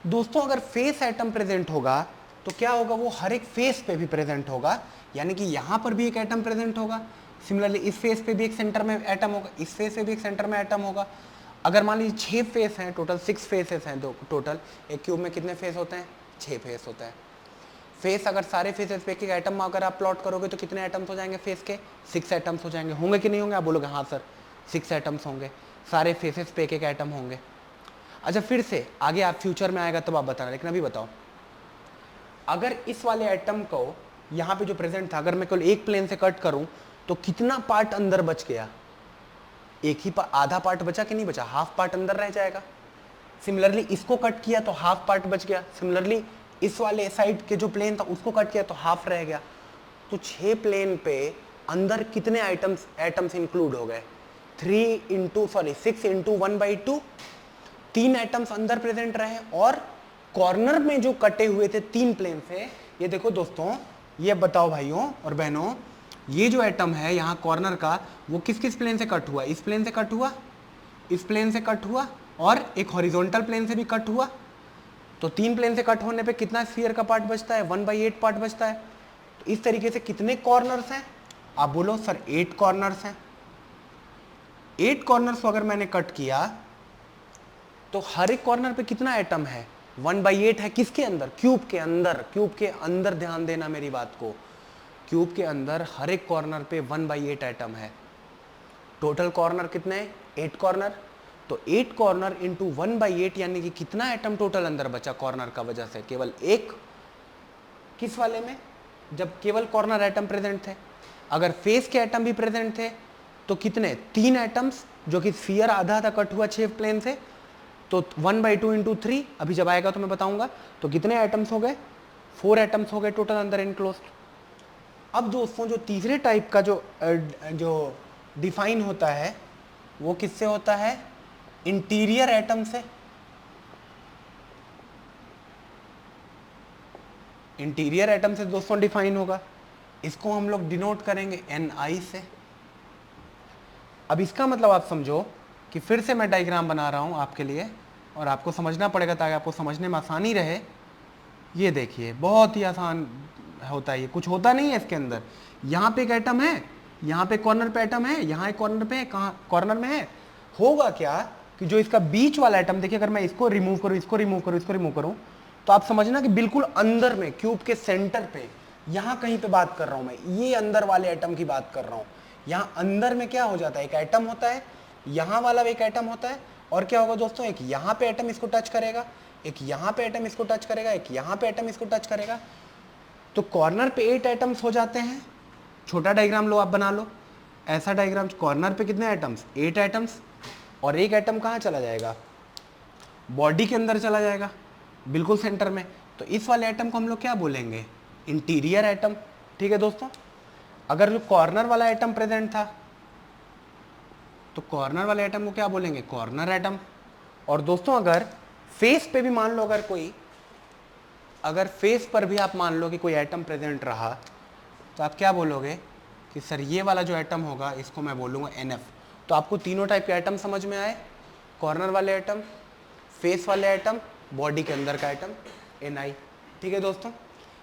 दोस्तों अगर फेस एटम प्रेजेंट होगा तो क्या होगा, वो हर एक फेस पे भी प्रेजेंट होगा, यानी कि यहाँ पर भी एक एटम प्रेजेंट होगा, सिमिलरली इस फेस पे भी एक सेंटर में एटम होगा, इस फेस पे भी एक सेंटर में एटम होगा। अगर मान लीजिए 6 फेस हैं, टोटल 6 फेसेस हैं, टोटल एक क्यूब में कितने फेस होते हैं, 6 फेस होते हैं। फेस अगर सारे फेसेस पे एक एटम अगर आप प्लॉट करोगे तो कितने एटम्स हो जाएंगे फेस के, 6 एटम्स हो जाएंगे। होंगे कि नहीं होंगे, आप बोलोगे हाँ सर 6 एटम्स होंगे, सारे फेसेस पे एक एटम होंगे। अच्छा फिर से आगे आप फ्यूचर में आएगा तब आप बताना, लेकिन अभी बताओ, अगर इस वाले एटम को यहाँ पे जो प्रेजेंट था, अगर मैं केवल एक प्लेन से कट करूं तो कितना पार्ट अंदर बच गया, एक ही आधा पार्ट बचा कि नहीं बचा, हाफ पार्ट अंदर रह जाएगा। सिमिलरली इसको कट किया तो हाफ पार्ट बच गया, सिमिलरली इस वाले साइड के जो प्लेन था उसको कट किया तो हाफ रह गया। तो 6 प्लेन पे अंदर कितने एटम्स इंक्लूड हो गए, 6 इंटू 1/2, 3 एटम्स अंदर प्रेजेंट रहे। और कॉर्नर में जो कटे हुए थे 3 प्लेन से, ये देखो दोस्तों, ये बताओ भाइयों और बहनों, ये जो एटम है यहाँ कॉर्नर का, वो किस किस प्लेन से कट हुआ, इस प्लेन से कट हुआ, इस प्लेन से कट हुआ और एक हॉरिजॉन्टल प्लेन से भी कट हुआ। तो 3 प्लेन से कट होने पे कितना स्फीयर का पार्ट बचता है, 1/8 पार्ट बचता है। तो इस तरीके से कितने कॉर्नर्स हैं, आप बोलो सर 8 कॉर्नर्स हैं। 8 कॉर्नर्स को अगर मैंने कट किया तो हर एक कॉर्नर पे कितना एटम है, 1/8 है। किसके अंदर, क्यूब के अंदर, क्यूब के अंदर, ध्यान देना मेरी बात को, क्यूब के अंदर हर एक कॉर्नर पे 1/8 एटम है। टोटल कॉर्नर कितने हैं, 8 कॉर्नर। तो 8 कॉर्नर इंटू 1/8 यानी कि कितना एटम टोटल अंदर बचा कॉर्नर का वजह से, केवल एक। किस वाले में, जब केवल कॉर्नर एटम प्रेजेंट थे। अगर फेस के एटम भी प्रेजेंट थे तो कितने, 3 एटम्स, जो कि स्फीयर आधा आधा कट हुआ 6 प्लेन से, तो 1/2 इंटू 3, अभी जब आएगा तो मैं बताऊंगा। तो कितने एटम्स हो गए, 4 एटम्स हो गए टोटल अंदर इनक्लोज्ड। अब दोस्तों जो तीसरे टाइप का जो डिफाइन होता है वो किससे होता है, इंटीरियर एटम से। इंटीरियर एटम से दोस्तों डिफाइन होगा, इसको हम लोग डिनोट करेंगे Ni से। अब इसका मतलब आप समझो कि फिर से मैं डायग्राम बना रहा हूं आपके लिए और आपको समझना पड़ेगा ताकि आपको समझने में आसानी रहे। ये देखिए बहुत ही आसान होता है, ये कुछ होता नहीं है इसके अंदर। यहाँ पे एक एटम है, यहाँ पे कॉर्नर पे एटम है, यहाँ एक कॉर्नर पे है, कहाँ कॉर्नर में है। होगा क्या कि जो इसका बीच वाला एटम, देखिए अगर मैं इसको रिमूव करूँ, इसको रिमूव करूँ, इसको रिमूव करूँ, तो आप समझना कि बिल्कुल अंदर में क्यूब के सेंटर पे, यहाँ कहीं पे बात कर रहा हूँ मैं, ये अंदर वाले एटम की बात कर रहा हूँ। यहाँ अंदर में क्या हो जाता है, एक एटम होता है, यहाँ वाला एक एटम होता है, और क्या होगा दोस्तों, एक यहाँ पे एटम इसको टच करेगा, एक यहाँ पे एटम इसको टच करेगा, एक यहाँ पे एटम इसको टच करेगा। तो कॉर्नर पे 8 एटम्स हो जाते हैं। छोटा डायग्राम लो, आप बना लो ऐसा डायग्राम, कॉर्नर पे कितने एटम्स, 8 एटम्स, और एक एटम कहाँ चला जाएगा, बॉडी के अंदर चला जाएगा, बिल्कुल सेंटर में। तो इस वाले एटम को हम लोग क्या बोलेंगे, इंटीरियर एटम। ठीक है दोस्तों, अगर जो कॉर्नर वाला एटम प्रेजेंट था तो कॉर्नर वाले एटम को क्या बोलेंगे, कॉर्नर एटम। और दोस्तों अगर फेस पे भी मान लो, अगर फेस पर भी आप मान लो कि कोई एटम प्रेजेंट रहा, तो आप क्या बोलोगे कि सर ये वाला जो एटम होगा इसको मैं बोलूँगा NF। तो आपको तीनों टाइप के एटम समझ में आए, कॉर्नर वाले एटम, फेस वाले एटम, बॉडी के अंदर का एटम Ni। ठीक है दोस्तों,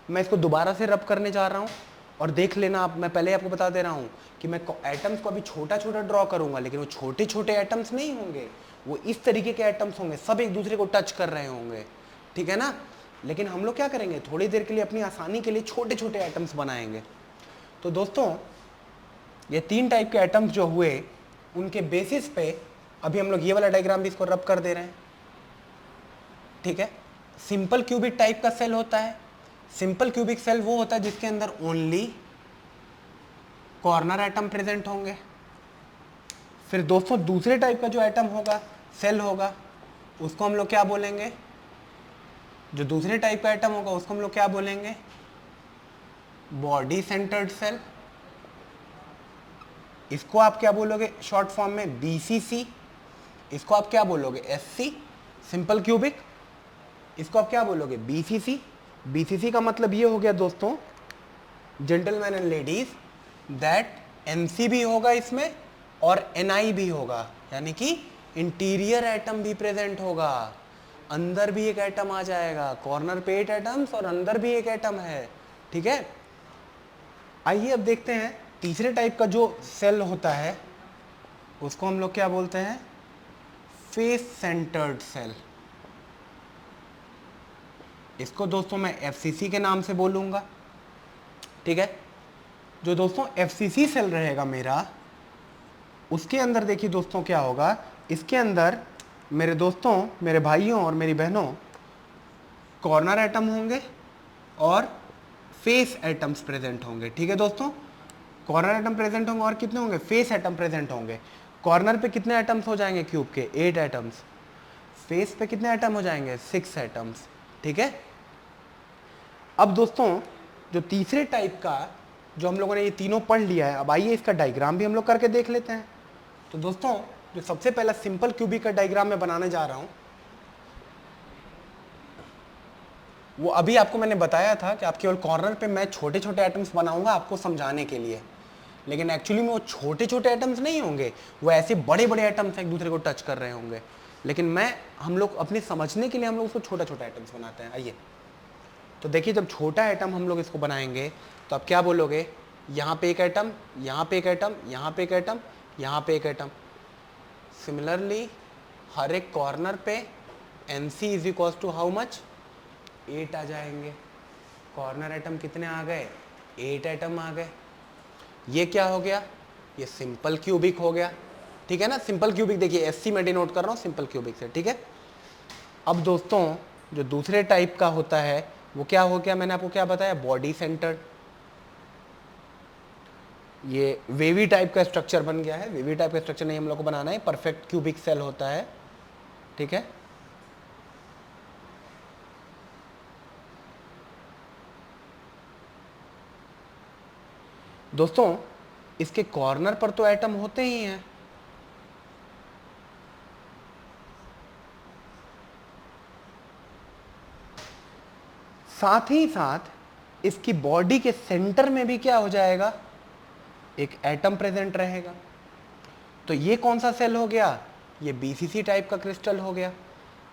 मैं इसको दोबारा से रब करने जा रहा हूँ और देख लेना आप, मैं पहले आपको बता दे रहा हूँ कि मैं एटम्स को अभी छोटा छोटा ड्रॉ करूंगा, लेकिन वो छोटे छोटे एटम्स नहीं होंगे, वो इस तरीके के एटम्स होंगे, सब एक दूसरे को टच कर रहे होंगे, ठीक है ना। लेकिन हम लोग क्या करेंगे, थोड़ी देर के लिए अपनी आसानी के लिए छोटे छोटे एटम्स बनाएंगे। तो दोस्तों ये 3 टाइप के एटम्स जो हुए, उनके बेसिस पे अभी हम लोग ये वाला डायग्राम भी इसको रब कर दे रहे हैं, ठीक है। सिंपल क्यूबिक टाइप का सेल होता है। सिंपल क्यूबिक सेल वो होता है जिसके अंदर ओनली कॉर्नर एटम प्रेजेंट होंगे। फिर दोस्तों दूसरे टाइप का जो एटम होगा, सेल होगा, उसको हम लोग क्या बोलेंगे, जो दूसरे टाइप का एटम होगा उसको हम लोग क्या बोलेंगे, बॉडी सेंटर्ड सेल। इसको आप क्या बोलोगे शॉर्ट फॉर्म में, बीसीसी। इसको आप क्या बोलोगे, एससी, सिंपल क्यूबिक। इसको आप क्या बोलोगे, बीसीसी। बीसीसी का मतलब ये हो गया दोस्तों, gentleman and ladies, that NC भी होगा इसमें और एनआई भी होगा, यानी कि इंटीरियर एटम भी प्रेजेंट होगा, अंदर भी एक एटम आ जाएगा। कॉर्नर पे 8 एटम्स और अंदर भी एक एटम है, ठीक है। आइए अब देखते हैं तीसरे टाइप का जो सेल होता है, उसको हम लोग क्या बोलते हैं, फेस सेंटर्ड सेल। इसको दोस्तों मैं एफसीसी के नाम से बोलूंगा, ठीक है। जो दोस्तों एफसीसी सेल रहेगा मेरा, उसके अंदर देखिए दोस्तों क्या होगा, इसके अंदर मेरे दोस्तों, मेरे भाइयों और मेरी बहनों, कॉर्नर एटम होंगे और फेस एटम्स प्रेजेंट होंगे, ठीक है दोस्तों। कॉर्नर एटम प्रेजेंट होंगे और कितने होंगे, फेस एटम प्रेजेंट होंगे। कॉर्नर पे कितने एटम्स हो जाएंगे क्यूब के, 8 एटम्स। फेस पे कितने एटम हो जाएंगे, 6 एटम्स, ठीक है। अब दोस्तों जो तीसरे टाइप का, जो हम लोगों ने ये तीनों पढ़ लिया है, अब आइए इसका डायग्राम भी हम लोग करके देख लेते हैं। तो दोस्तों जो सबसे पहला सिंपल क्यूबिक का डायग्राम मैं बनाने जा रहा हूं, वो अभी आपको मैंने बताया था कि आप केवल कॉर्नर पे मैं छोटे छोटे एटम्स बनाऊंगा आपको समझाने के लिए, लेकिन एक्चुअली में वो छोटे छोटे एटम्स नहीं होंगे, वो ऐसे बड़े बड़े एटम्स एक दूसरे को टच कर रहे होंगे, लेकिन हम लोग अपने समझने के लिए हम लोग उसको छोटा छोटा एटम्स बनाते हैं। आइए तो देखिए, जब छोटा एटम हम लोग इसको बनाएंगे तो आप क्या बोलोगे, यहाँ पे एक एटम, यहाँ पे एक एटम, यहाँ पे एक एटम, यहाँ पे एक एटम। सिमिलरली हर एक कॉर्नर पे N C is equal to how much, 8 आ जाएंगे। कॉर्नर एटम कितने आ गए, 8 एटम आ गए। ये क्या हो गया, ये सिंपल क्यूबिक हो गया, ठीक है ना। सिंपल क्यूबिक देखिए एससी में डिनोट कर रहा हूँ सिंपल क्यूबिक से, ठीक है। अब दोस्तों जो दूसरे टाइप का होता है वो क्या हो गया, मैंने आपको क्या बताया, बॉडी सेंटर्ड। ये वेवी टाइप का स्ट्रक्चर बन गया है। वेवी टाइप का स्ट्रक्चर नहीं हम लोग को बनाना है, परफेक्ट क्यूबिक सेल होता है, ठीक है। दोस्तों इसके कॉर्नर पर तो एटम होते ही हैं, साथ ही साथ इसकी बॉडी के सेंटर में भी क्या हो जाएगा, एक एटम प्रेजेंट रहेगा। तो ये कौन सा सेल हो गया, ये बीसीसी टाइप का क्रिस्टल हो गया।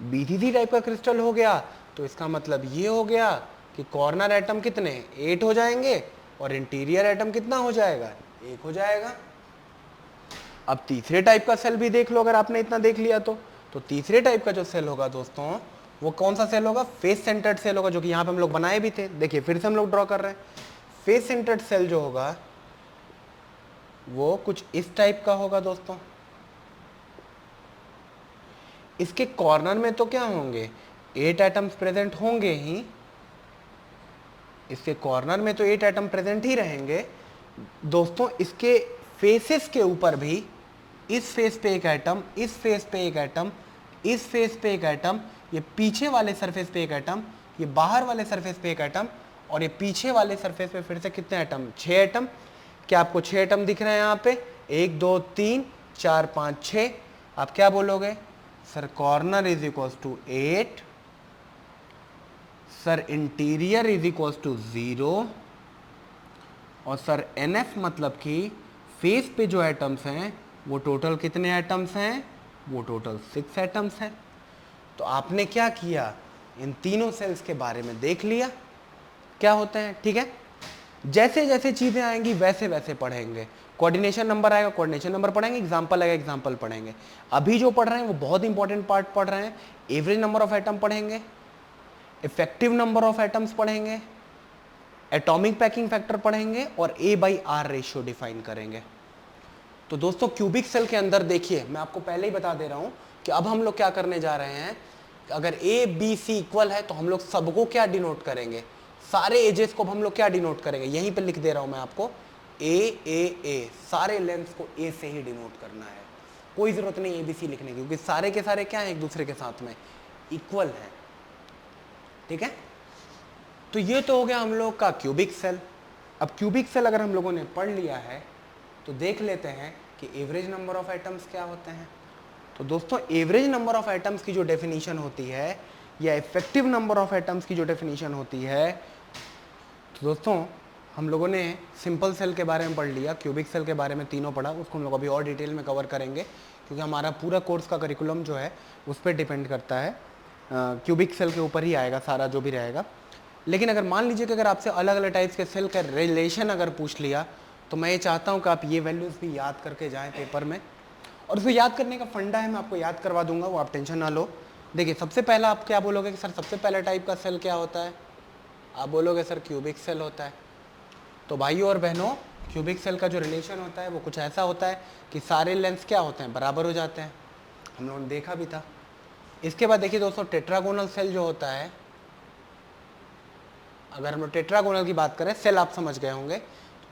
बीसीसी टाइप का क्रिस्टल हो गया तो इसका मतलब ये हो गया कि कॉर्नर एटम कितने, 8 हो जाएंगे और इंटीरियर एटम कितना हो जाएगा, 1 हो जाएगा। अब तीसरे टाइप का सेल भी देख लो, अगर आपने इतना देख लिया तो तीसरे टाइप का जो सेल होगा दोस्तों, वो कौन सा सेल होगा, फेस सेंटर्ड सेल होगा, जो कि यहाँ पे हम लोग बनाए भी थे। देखिए फिर से हम लोग ड्रॉ कर रहे हैं। फेस सेंटर्ड सेल जो होगा वो कुछ इस टाइप का होगा दोस्तों। इसके कॉर्नर में तो क्या होंगे, 8 एटम्स प्रेजेंट होंगे ही, इसके कॉर्नर में तो 8 एटम प्रेजेंट ही रहेंगे दोस्तों। इसके फेसेस के ऊपर भी, इस फेस पे एक एटम, इस फेस पे एक एटम, इस फेस पे एक एटम, ये पीछे वाले सरफेस पे एक एटम, ये बाहर वाले सरफेस पे एक एटम, और ये पीछे वाले सरफेस पे फिर से कितने एटम, 6 एटम। क्या आपको 6 एटम दिख रहे हैं यहाँ पे, 1 2 3 4 5 6। आप क्या बोलोगे, sir corner is equal to 8, sir interior is equal to 0, और सर एनएफ मतलब कि फेस पे जो एटम्स हैं वो टोटल कितने एटम्स हैं, वो टोटल 6 एटम्स हैं। तो आपने क्या किया, इन तीनों सेल्स के बारे में देख लिया क्या होते हैं, ठीक है। जैसे जैसे चीज़ें आएंगी वैसे वैसे पढ़ेंगे। कोऑर्डिनेशन नंबर आएगा, कोऑर्डिनेशन नंबर पढ़ेंगे, एग्जाम्पल आएगा, एग्जाम्पल पढ़ेंगे। अभी जो पढ़ रहे हैं वो बहुत इंपॉर्टेंट पार्ट पढ़ रहे हैं। एवरेज नंबर ऑफ एटम पढ़ेंगे, इफेक्टिव नंबर ऑफ एटम्स पढ़ेंगे, एटॉमिक पैकिंग फैक्टर पढ़ेंगे और A/R रेशियो डिफाइन करेंगे। तो दोस्तों क्यूबिक सेल के अंदर देखिए, मैं आपको पहले ही बता दे रहा हूं कि अब हम लोग क्या करने जा रहे हैं। अगर A B C इक्वल है तो हम लोग सबको क्या डिनोट करेंगे, सारे एजेस को हम लोग क्या डिनोट करेंगे, यहीं पे लिख दे रहा हूं मैं आपको A सारे लेंथ को A से ही डिनोट करना है। कोई जरूरत नहीं ABC लिखने की, क्योंकि सारे के सारे क्या है, एक दूसरे के साथ में इक्वल है। ठीक है, तो ये तो हो गया हम लोग का क्यूबिक सेल। अब क्यूबिक सेल अगर हम लोगों ने पढ़ लिया है तो देख लेते हैं कि एवरेज नंबर ऑफ एटम्स क्या होते हैं। तो दोस्तों एवरेज नंबर ऑफ एटम्स की जो डेफिनेशन होती है या इफेक्टिव नंबर ऑफ एटम्स की जो डेफिनेशन होती है, तो दोस्तों हम लोगों ने सिंपल सेल के बारे में पढ़ लिया, क्यूबिक सेल के बारे में तीनों पढ़ा, उसको हम लोग अभी और डिटेल में कवर करेंगे क्योंकि हमारा पूरा कोर्स का करिकुलम जो है उस पर डिपेंड करता है, क्यूबिक सेल के ऊपर ही आएगा सारा जो भी रहेगा। लेकिन अगर मान लीजिए कि अगर आपसे अलग अलग टाइप्स के सेल का रिलेशन अगर पूछ लिया तो मैं ये चाहता हूँ कि आप ये वैल्यूज़ भी याद करके जाएं पेपर में, और उसको याद करने का फंडा है, मैं आपको याद करवा दूंगा, वो आप टेंशन ना लो। देखिए सबसे पहला आप क्या बोलोगे कि सर सबसे पहला टाइप का सेल क्या होता है, आप बोलोगे सर क्यूबिक सेल होता है। तो भाइयों और बहनों क्यूबिक सेल का जो रिलेशन होता है वो कुछ ऐसा होता है कि सारे लेंथ क्या होते हैं, बराबर हो जाते हैं, हम लोगों ने देखा भी था। इसके बाद देखिए दोस्तों टेट्रागोनल सेल जो होता है, अगर हम लोग टेट्रागोनल की बात करें, सेल आप समझ गए होंगे,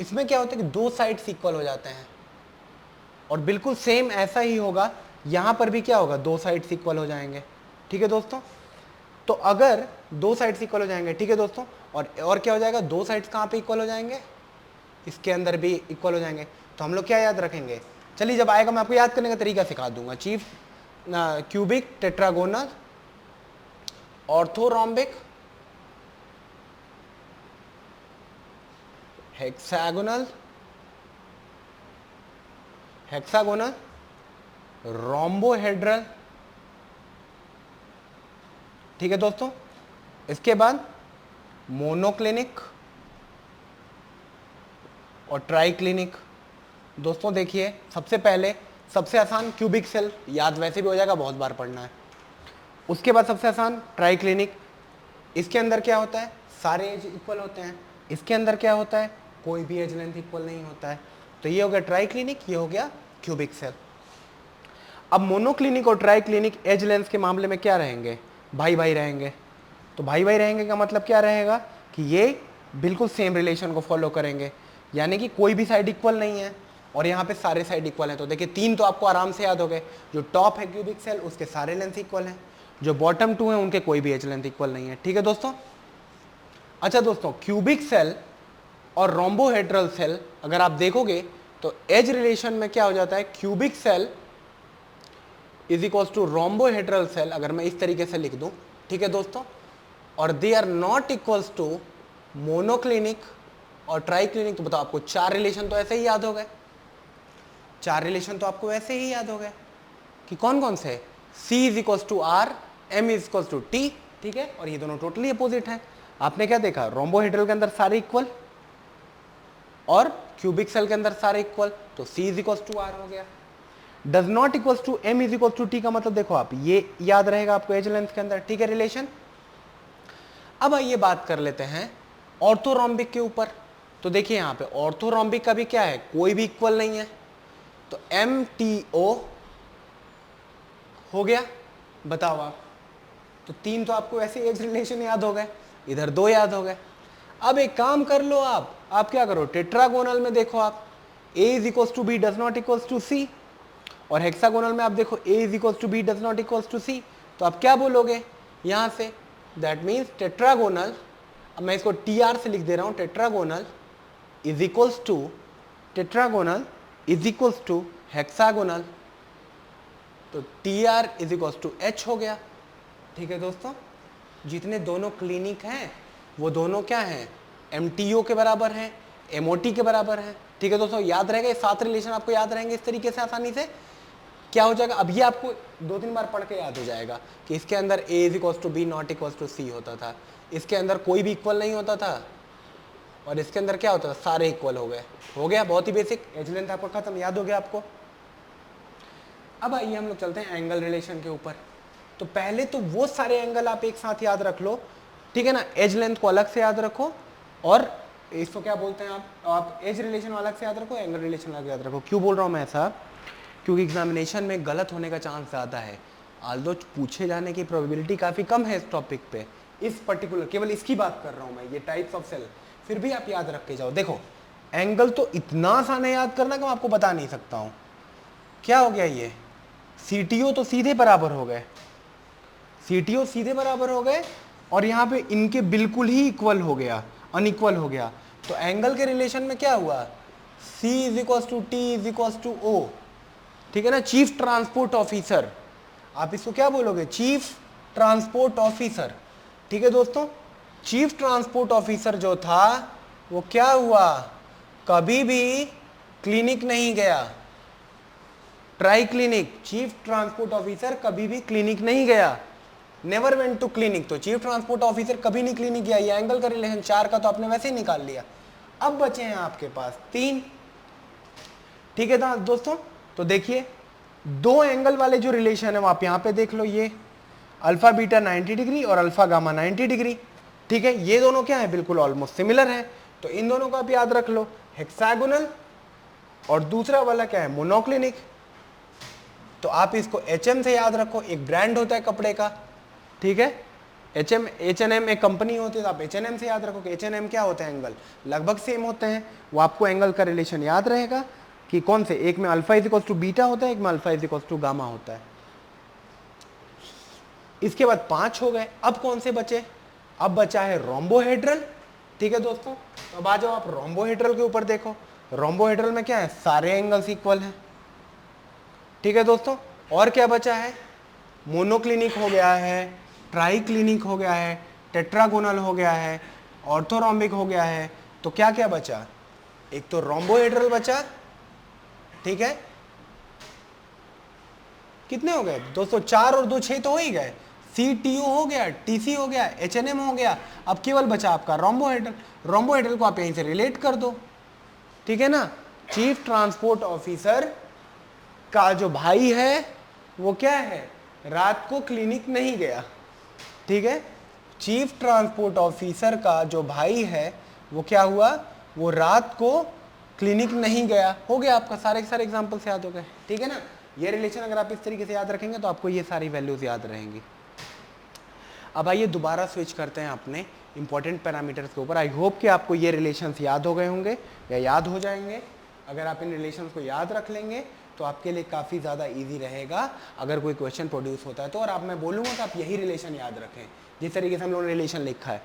इसमें क्या होता है कि दो साइड्स इक्वल हो जाते हैं, और बिल्कुल सेम ऐसा ही होगा यहाँ पर भी, क्या होगा, दो साइड्स इक्वल हो जाएंगे। ठीक है दोस्तों, तो अगर दो साइड्स इक्वल हो जाएंगे, ठीक है दोस्तों, और क्या हो जाएगा, दो साइड्स कहाँ पे इक्वल हो जाएंगे, इसके अंदर भी इक्वल हो जाएंगे। तो हम लोग क्या याद रखेंगे, चलिए जब आएगा मैं आपको याद करने का तरीका सिखा दूंगा। Chief cubic, tetragonal, orthorhombic, hexagonal, hexagonal, rhombohedral. ठीक है दोस्तों, इसके बाद मोनोक्लिनिक और ट्राइक्लिनिक। दोस्तों देखिए सबसे पहले सबसे आसान क्यूबिक सेल, याद वैसे भी हो जाएगा, बहुत बार पढ़ना है। उसके बाद सबसे आसान ट्राइक्लिनिक, इसके अंदर क्या होता है, सारे एज इक्वल होते हैं। इसके अंदर क्या होता है, कोई भी एज लेंथ इक्वल नहीं होता है। तो ये हो गया ट्राइक्लिनिक, ये हो गया क्यूबिक सेल। अब मोनोक्लिनिक और ट्राइक्लिनिक एज लेंथ के मामले में क्या रहेंगे, भाई भाई रहेंगे। तो भाई भाई रहेंगे का मतलब क्या रहेगा कि ये बिल्कुल सेम रिलेशन को फॉलो करेंगे, यानी कि कोई भी साइड इक्वल नहीं है और यहाँ पे सारे साइड इक्वल हैं। तो देखिए तीन तो आपको आराम से याद हो गए, जो टॉप है क्यूबिक सेल उसके सारे लेंथ इक्वल हैं, जो बॉटम टू है उनके कोई भी एज लेंथ इक्वल नहीं है। ठीक है दोस्तों, अच्छा दोस्तों क्यूबिक सेल और रोम्बोहेड्रल सेल अगर आप देखोगे तो एज रिलेशन में क्या हो जाता है, cubic cell is equal to rhombohedral cell, अगर मैं इस तरीके से लिख दूं, ठीक है दोस्तों, और they are not equals to monoclinic और ट्राइक्लिनिक। तो बताओ आपको चार रिलेशन तो ऐसे ही याद हो गए, चार रिलेशन तो आपको ऐसे ही याद हो गए कि कौन कौन से, C is equals to R, M is equals to T, ठीक है, और ये दोनों टोटली अपोजिट हैं। आपने क्या देखा, रोम्बोहेड्रल के अंदर सारे इक्वल और क्यूबिक सेल के अंदर सारे इक्वल, तो C is equals to R हो गया। Does not equals to M is equals to T का मतलब देखो आप, ये याद रहेगा आपको एज लेंथ के अंदर, ठीक है रिलेशन। अब आइए बात कर लेते हैं ऑर्थोरोम्बिक के ऊपर। तो देखिए यहाँ पे ऑर्थोरोम्बिक का भी क्या है, कोई भी इक्वल नहीं है, तो MTO हो गया। बताओ आप, तो तीन तो आपको ऐसे एज रिलेशन याद हो गए, इधर दो याद हो गए। अब एक काम कर लो आप क्या करो, टेट्रागोनल में देखो आप A is equals to B does not equals to C, और हेक्सागोनल में आप देखो A is equals to B does not equals to C। तो आप क्या बोलोगे यहाँ से, दैट मीन्स टेट्रागोनल, अब मैं इसको TR से लिख दे रहा हूँ, tetragonal is equals to, tetragonal is equals to hexagonal, तो TR is equals to H हो गया। ठीक है दोस्तों, जितने दोनों क्लिनिक हैं वो दोनों क्या हैं, MTO के बराबर हैं, MOT के बराबर हैं। ठीक है दोस्तों, याद रहेगा, ये सात रिलेशन आपको याद रहेंगे इस तरीके से आसानी से। क्या हो जाएगा, अब ये आपको दो तीन बार पढ़ के याद हो जाएगा कि इसके अंदर A is equals to B not equals to C होता था, इसके अंदर कोई भी इक्वल नहीं होता था, और इसके अंदर क्या होता था, सारे इक्वल हो गए। हो गया, बहुत ही बेसिक। एज लेंथ आपका खत्म, याद हो गया आपको। अब आइए हम लोग चलते हैं एंगल रिलेशन के ऊपर। तो पहले तो वो सारे एंगल आप एक साथ याद रख लो, ठीक है ना। एज लेंथ को अलग से याद रखो, और इसको क्या बोलते हैं आप एज रिलेशन अलग से याद रखो, एंगल रिलेशन अलग याद रखो। क्यों बोल रहा हूँ मैं ऐसा, क्योंकि एग्जामिनेशन में गलत होने का चांस ज़्यादा है। आल्दो पूछे जाने की प्रोबेबिलिटी काफ़ी कम है इस टॉपिक पे, इस पर्टिकुलर, केवल इसकी बात कर रहा हूँ मैं, ये टाइप्स ऑफ सेल। फिर भी आप याद रख के जाओ। देखो एंगल तो इतना आसान है याद करना कि मैं आपको बता नहीं सकता हूँ। क्या हो गया, ये CTO तो सीधे बराबर हो गए, CTO सीधे बराबर हो गए, और यहाँ पे इनके बिल्कुल ही इक्वल हो गया, अनइक्वल हो गया। तो एंगल के रिलेशन में क्या हुआ, C = T = O, ठीक है ना। चीफ ट्रांसपोर्ट ऑफिसर, आप इसको क्या बोलोगे, चीफ ट्रांसपोर्ट ऑफिसर, ठीक है दोस्तों। चीफ ट्रांसपोर्ट ऑफिसर जो था वो क्या हुआ, कभी भी क्लिनिक नहीं गया, try clinic. Chief transport officer कभी भी क्लिनिक नहीं गया, नेवर वेंट टू क्लिनिक। तो चीफ ट्रांसपोर्ट ऑफिसर कभी नहीं क्लिनिक गया। ये एंगल का रिलेशन 4 का तो आपने वैसे ही निकाल लिया। अब बचे हैं आपके पास 3, ठीक है ना दोस्तों। तो देखिए दो एंगल वाले जो रिलेशन है वो आप यहां पे देख लो, ये अल्फा बीटा 90 डिग्री और अल्फा गामा 90 डिग्री, ठीक है। ये दोनों क्या है, बिल्कुल ऑलमोस्ट सिमिलर है। तो इन दोनों को आप याद रख लो, हेक्सागोनल, और दूसरा वाला क्या है, मोनोक्लिनिक। तो आप इसको HM से याद रखो, एक ब्रांड होता है कपड़े का, ठीक है। H&M एक कंपनी होती है, तो आप H&M से याद रखो कि H&M क्या होते हैं, एंगल लगभग सेम होते हैं। वो आपको एंगल का रिलेशन याद रहेगा कि कौन से, एक में अल्फा = बीटा होता है, एक में अल्फा = गामा होता है। इसके बाद 5 हो गए। अब कौन से बचे, अब बचा है रोम्बोहेड्रल, ठीक है दोस्तों। तो अब आ जाओ आप रोम्बोहेड्रल के ऊपर देखो। रोम्बोहेड्रल में क्या है, सारे एंगल्स इक्वल हैं, ठीक है दोस्तों। और क्या बचा है, मोनोक्लिनिक हो गया है, ट्राई क्लिनिक हो गया है, टेट्रागोनल हो गया है, ऑर्थोरोम्बिक हो गया है। तो क्या क्या बचा, एक तो रोम्बोहेड्रल बचा, ठीक है। कितने हो गए दोस्तों, 4 और 2 6 तो हो ही गए। CTO हो गया, TC हो गया, H&M हो गया। अब केवल बचा आपका रोम्बोहेड्रल। रोम्बोहेड्रल को आप यहीं से रिलेट कर दो, ठीक है ना। चीफ ट्रांसपोर्ट ऑफिसर का जो भाई है वो क्या है, रात को क्लिनिक नहीं गया, ठीक है। चीफ ट्रांसपोर्ट ऑफिसर का जो भाई है वो क्या हुआ, वो रात को क्लिनिक नहीं गया। हो गया आपका, सारे के सारे एग्जांपल्स याद हो गए, ठीक है ना। ये रिलेशन अगर आप इस तरीके से याद रखेंगे तो आपको ये सारी वैल्यूज याद रहेंगी। अब आइए दोबारा स्विच करते हैं अपने इंपॉर्टेंट पैरामीटर्स के ऊपर। आई होप कि आपको ये रिलेशंस याद हो गए होंगे या याद हो जाएंगे। अगर आप इन रिलेशंस को याद रख लेंगे तो आपके लिए काफ़ी ज़्यादा इजी रहेगा अगर कोई क्वेश्चन प्रोड्यूस होता है तो। और आप, मैं बोलूँगा कि आप यही रिलेशन याद रखें जिस तरीके से हम लोगों ने रिलेशन लिखा है।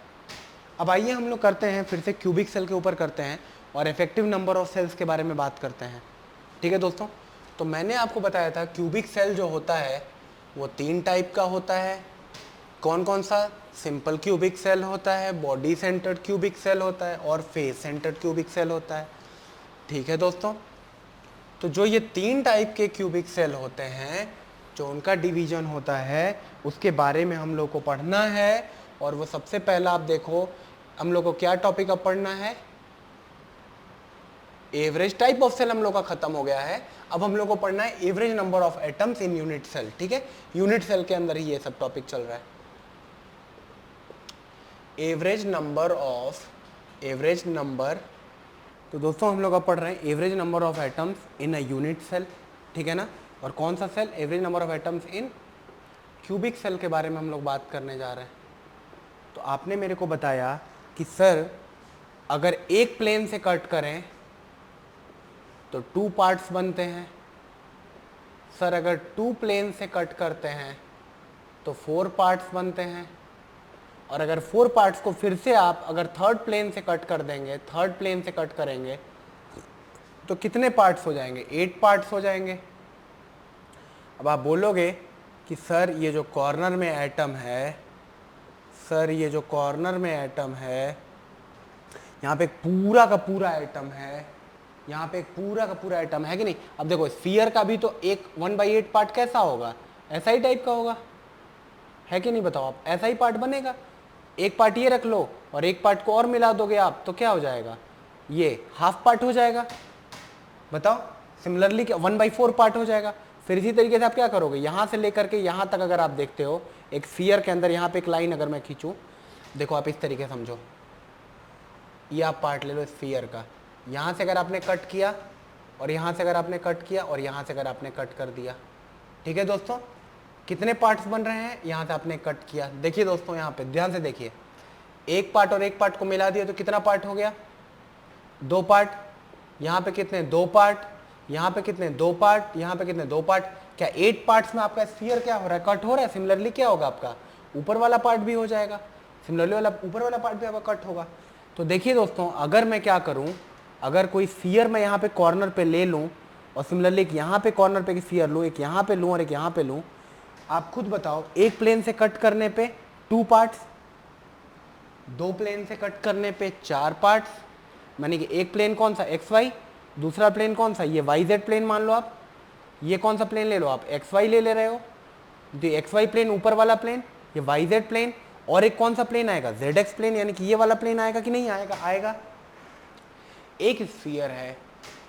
अब आइए हम लोग करते हैं फिर से क्यूबिक सेल के ऊपर करते हैं और इफेक्टिव नंबर ऑफ सेल्स के बारे में बात करते हैं, ठीक है दोस्तों। तो मैंने आपको बताया था क्यूबिक सेल जो होता है वो 3 टाइप का होता है। कौन कौन सा, सिंपल क्यूबिक सेल होता है, बॉडी सेंटर्ड क्यूबिक सेल होता है और फेस सेंटर्ड क्यूबिक सेल होता है, ठीक है दोस्तों। तो जो ये 3 टाइप के क्यूबिक सेल होते हैं, जो उनका डिवीजन होता है, उसके बारे में हम लोग को पढ़ना है। और वो सबसे पहला आप देखो, हम लोग को क्या टॉपिक अब पढ़ना है, एवरेज टाइप ऑफ सेल हम लोग का खत्म हो गया है। अब हम लोग को पढ़ना है average number of atoms in unit cell, ठीक है। यूनिट सेल के अंदर ही ये सब टॉपिक चल रहा है। एवरेज नंबर, तो दोस्तों हम लोग अब पढ़ रहे हैं average number of atoms in a unit cell, ठीक है ना। और कौन सा cell, average number of atoms in cubic cell के बारे में हम लोग बात करने जा रहे हैं। तो आपने मेरे को बताया कि सर अगर एक प्लेन से कट करें तो 2 पार्ट्स बनते हैं। सर अगर 2 प्लेन से कट करते हैं तो 4 पार्ट्स बनते हैं। और अगर 4 पार्ट्स को फिर से आप अगर थर्ड प्लेन से कट कर देंगे, थर्ड प्लेन से कट करेंगे तो कितने पार्ट्स हो जाएंगे, 8 पार्ट्स हो जाएंगे। अब आप बोलोगे कि सर ये जो कॉर्नर में एटम है, सर ये जो कॉर्नर में एटम है, यहाँ पे एक पूरा का पूरा एटम है, यहाँ पे एक पूरा का पूरा एटम है कि नहीं। अब देखो स्फीयर का भी तो एक 1/8 पार्ट कैसा होगा, ऐसा ही टाइप का होगा, है कि नहीं, बताओ आप, ऐसा ही पार्ट बनेगा। एक पार्ट ये रख लो और एक पार्ट को और मिला दोगे आप, तो क्या हो जाएगा, ये हाफ पार्ट हो जाएगा। बताओ, सिमिलरली क्या 1/4 पार्ट हो जाएगा। फिर इसी तरीके से आप क्या करोगे, यहां से लेकर के यहां तक अगर आप देखते हो एक स्फीयर के अंदर, यहां पे एक लाइन अगर मैं खींचूं, देखो आप इस तरीके समझो, ये आप पार्ट ले लो स्फीयर का, यहां से अगर आपने कट किया और यहां से अगर आपने कट किया और यहां से अगर आपने कट कर दिया, ठीक है दोस्तों, कितने पार्ट्स बन रहे हैं, यहां से आपने कट किया। देखिए दोस्तों, यहां पे ध्यान से देखिए, एक पार्ट और एक पार्ट को मिला दिया तो कितना पार्ट हो गया, 2 पार्ट। यहां पे कितने, 2 पार्ट, यहां पे कितने, 2 पार्ट, यहां पे कितने, 2 पार्ट। क्या 8 पार्ट्स में आपका स्फीयर क्या हो रहा है, कट हो रहा है। सिमिलरली क्या होगा, आपका ऊपर वाला पार्ट भी हो जाएगा, सिमिलरली वाला ऊपर वाला पार्ट भी आपका कट होगा। तो देखिए दोस्तों, अगर मैं क्या करूं, अगर कोई स्फीयर मैं यहाँ पे कॉर्नर पे ले लूं और सिमिलरली एक यहाँ पे कॉर्नर पे स्फीयर लूं, एक यहाँ पे लूं और एक यहाँ पे लूं, आप खुद बताओ, एक प्लेन से कट करने पे 2 पार्ट्स, 2 प्लेन से कट करने पे 4 पार्ट्स, मानी कि एक प्लेन कौन सा, एक्स वाई, दूसरा प्लेन कौन सा, ये वाई जेड प्लेन मान लो आप, ये कौन सा प्लेन ले लो आप, एक्स वाई ले रहे हो, तो एक्स वाई प्लेन ऊपर वाला प्लेन, ये वाई जेड प्लेन, और एक कौन सा प्लेन आएगा, जेड एक्स प्लेन, यानी कि ये वाला प्लेन आएगा कि नहीं आएगा, आएगा। एक स्फीयर है,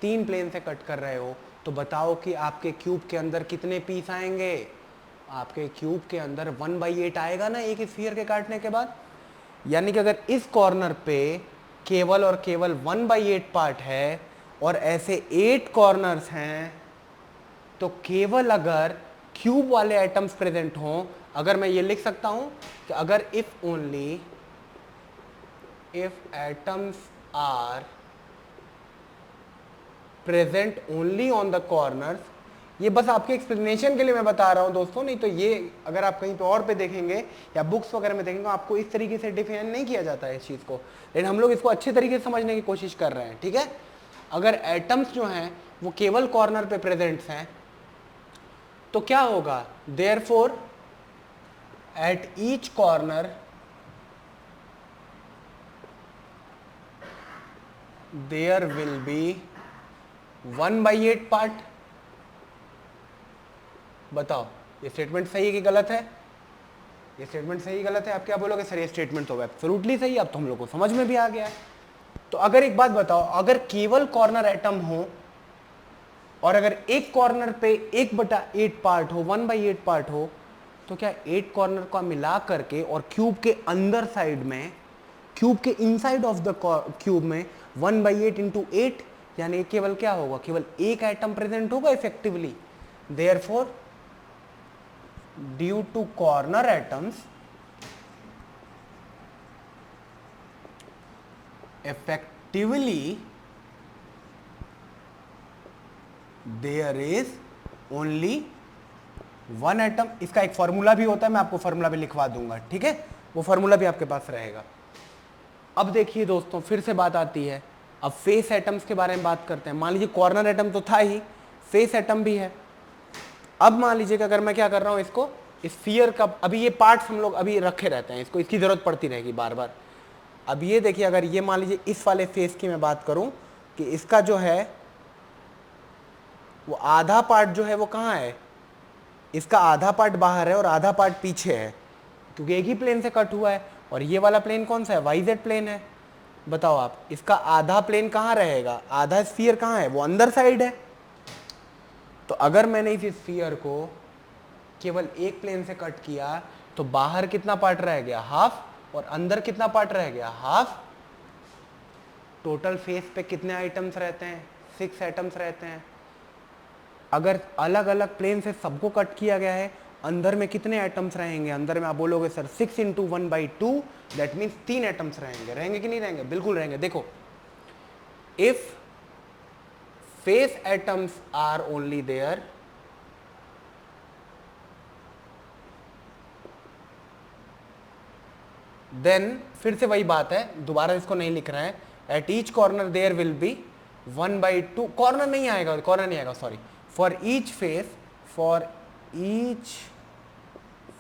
3 प्लेन से कट कर रहे हो, तो बताओ कि आपके क्यूब के अंदर कितने पीस आएंगे, आपके क्यूब के अंदर 1/8 आएगा ना एक स्फीयर के काटने के बाद। यानी कि अगर इस कॉर्नर पे केवल और केवल 1/8 पार्ट है और ऐसे 8 कॉर्नर्स हैं, तो केवल अगर क्यूब वाले एटम्स प्रेजेंट हों, अगर मैं ये लिख सकता हूं कि अगर if only if atoms are present only on the corners, ये बस आपके एक्सप्लेनेशन के लिए मैं बता रहा हूं दोस्तों, नहीं तो ये अगर आप कहीं पे और पे देखेंगे या बुक्स वगैरह में देखेंगे, आपको इस तरीके से डिफाइन नहीं किया जाता है इस चीज को, लेकिन हम लोग इसको अच्छे तरीके से समझने की कोशिश कर रहे हैं, ठीक है। अगर एटम्स जो हैं वो केवल कॉर्नर पे प्रेजेंट्स हैं, तो क्या होगा, therefore at each corner there will be 1/8 part. बताओ, ये स्टेटमेंट सही है कि गलत है, ये स्टेटमेंट सही गलत है, आप क्या बोलोगे, सर ये स्टेटमेंट तो एब्सोल्युटली सही है, अब तो हम लोग को समझ में भी आ गया है। तो अगर एक बात बताओ, अगर केवल कॉर्नर एटम हो और अगर एक कॉर्नर पे 1/8 पार्ट हो, 1/8 पार्ट हो, तो क्या 8 कॉर्नर का मिला करके और क्यूब के अंदर साइड में, क्यूब के इनसाइड ऑफ द क्यूब में 1/8 इंटू 8, यानी केवल क्या होगा, केवल एक एटम प्रेजेंट होगा effectively. Therefore due to corner atoms effectively there is only one atom। इसका एक फॉर्मूला भी होता है, मैं आपको फॉर्मूला भी लिखवा दूंगा, ठीक है, वो फॉर्मूला भी आपके पास रहेगा। अब देखिए दोस्तों, फिर से बात आती है, अब फेस एटम्स के बारे में बात करते हैं। मान लीजिए कॉर्नर एटम तो था ही, फेस एटम भी है। अब मान लीजिए कि अगर मैं क्या कर रहा हूं, इसको स्फीयर का, अभी ये पार्ट्स हम लोग अभी रखे रहते हैं, इसको इसकी जरूरत पड़ती रहेगी बार बार। अब ये देखिए, अगर ये मान लीजिए इस वाले फेस की मैं बात करूं कि इसका जो है वो आधा पार्ट जो है वो कहाँ है, इसका आधा पार्ट बाहर है और आधा पार्ट पीछे है, क्योंकि एक ही प्लेन से कट हुआ है। और ये वाला प्लेन कौन सा है, वाई जेड प्लेन है। बताओ आप, इसका आधा प्लेन कहाँ रहेगा, आधा स्फीयर कहाँ है, वो अंदर साइड है। तो अगर मैंने इस स्फीयर को केवल एक प्लेन से कट किया, तो बाहर कितना पार्ट रह गया, हाफ, और अंदर कितना पार्ट रह गया, हाफ। टोटल फेस पे कितने आइटम्स रहते हैं, 6 आइटम्स रहते हैं। अगर अलग अलग प्लेन से सबको कट किया गया है, अंदर में कितने आइटम्स रहेंगे, अंदर में आप बोलोगे sir 6 into 1/2, that means 3 items रहेंगे। रहेंगे कि नहीं रहेंगे, बिल्कुल रहेंगे। देखो, if face atoms are only there, then फिर से वही बात है, दोबारा इसको नहीं लिख रहे हैं, at each corner there will be 1/2, corner नहीं आएगा, कॉर्नर नहीं आएगा, sorry, for each face, for each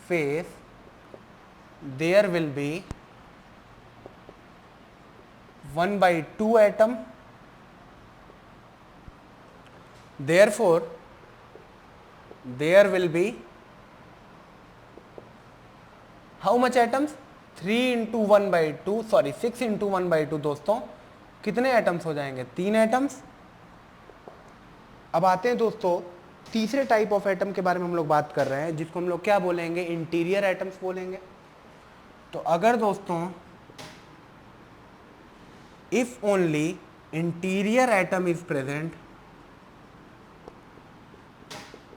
face there will be 1/2 atom. therefore there will be how much atoms, 3 × 1/2 sorry 6 × 1/2 दोस्तों कितने एटम्स हो जाएंगे? 3 एटम्स। अब आते हैं दोस्तों तीसरे टाइप ऑफ एटम के बारे में हम लोग बात कर रहे हैं, जिसको हम लोग क्या बोलेंगे? इंटीरियर एटम्स बोलेंगे। तो अगर दोस्तों if only interior atom is present,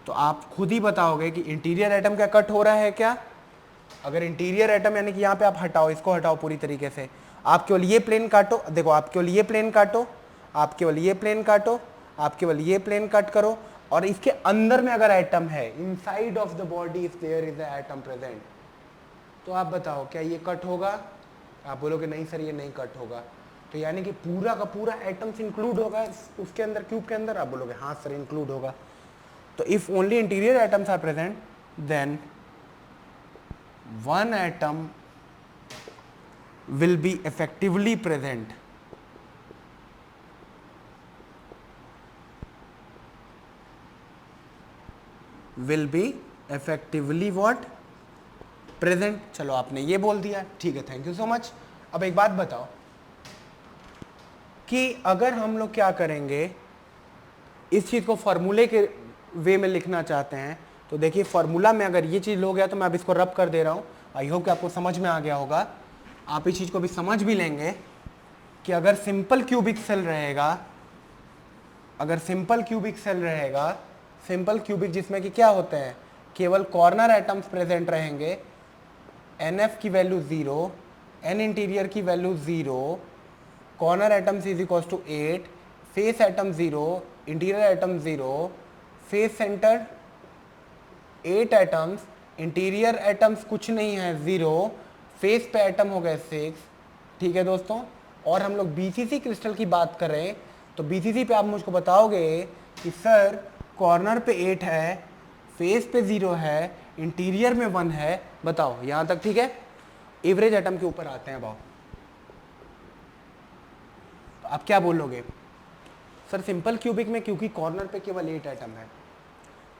तो आप खुद ही बताओगे कि इंटीरियर एटम क्या कट हो रहा है क्या? अगर इंटीरियर एटम यानी कि यहां पे आप हटाओ, इसको हटाओ पूरी तरीके से, आप केवल ये प्लेन काटो, देखो आप केवल ये प्लेन काटो, आप केवल ये प्लेन काटो, आप केवल ये प्लेन कट करो, और इसके अंदर में अगर एटम है, inside of the body if there is a atom present, तो आप बताओ क्या ये कट होगा? आप बोलोगे नहीं सर ये नहीं कट होगा। तो यानी कि पूरा का पूरा एटम्स इंक्लूड होगा उसके अंदर, क्यूब के अंदर? आप बोलोगे हाँ सर इंक्लूड होगा। तो if only interior atoms are present, then one atom will be effectively present will be effectively what present। चलो आपने ये बोल दिया, ठीक है, थैंक यू सो मच। अब एक बात बताओ कि अगर हम लोग क्या करेंगे, इस चीज को फॉर्मूले के वे में लिखना चाहते हैं, तो देखिए फॉर्मूला में अगर ये चीज़ हो गया तो मैं अब इसको रब कर दे रहा हूँ। आई होप कि आपको समझ में आ गया होगा। आप इस चीज़ को भी समझ भी लेंगे कि अगर सिंपल क्यूबिक सेल रहेगा, अगर सिंपल क्यूबिक सेल रहेगा, सिंपल क्यूबिक जिसमें कि क्या होते हैं, केवल कॉर्नर एटम्स प्रेजेंट रहेंगे, NF की वैल्यू 0, N इंटीरियर की value 0, corner atoms is equal to 8, face atom 0, interior atom 0, face center 8 atoms, interior atoms कुछ नहीं है 0, फेस पे एटम हो गए 6। ठीक है दोस्तों, और हम लोग BCC क्रिस्टल की बात कर रहे हैं, तो BCC पे आप मुझको बताओगे कि सर कॉर्नर पे 8 है, फेस पे 0 है, इंटीरियर में 1 है, बताओ यहाँ तक ठीक है। एवरेज एटम के ऊपर आते हैं। अब आप क्या बोलोगे? सर सिंपल क्यूबिक में क्योंकि कॉर्नर पे केवल 8 एटम है,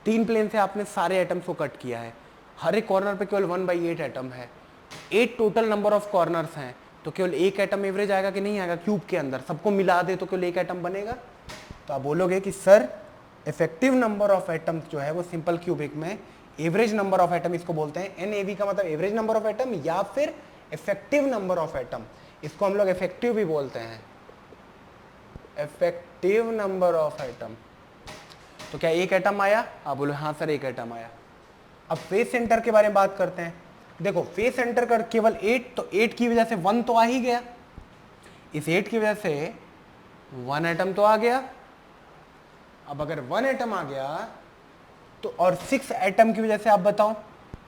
3 प्लेन से आपने सारे एटम्स को कट किया है, हर एक कॉर्नर पे केवल 1/8 एटम है, 8 टोटल नंबर ऑफ कॉर्नर्स हैं, तो केवल एक एटम एवरेज आएगा कि नहीं आएगा? क्यूब के अंदर सबको मिला दे तो केवल एक एटम बनेगा। तो आप बोलोगे कि sir effective number of atoms जो है वो सिंपल क्यूबिक में एवरेज नंबर ऑफ एटम इसको बोलते हैं। NAV का मतलब एवरेज नंबर ऑफ एटम या फिर इफेक्टिव नंबर ऑफ एटम, इसको हम लोग इफेक्टिव भी बोलते हैं, इफेक्टिव नंबर ऑफ एटम। तो क्या एक एटम आया? आप बोलो हाँ सर एक एटम आया। अब फेस सेंटर के बारे में बात करते हैं। देखो फेस सेंटर का केवल 8, तो 8 की वजह से 1 तो आ ही गया, इस 8 की वजह से 1 एटम तो आ गया। अब अगर 1 एटम आ गया तो और 6 एटम की वजह से आप बताओ,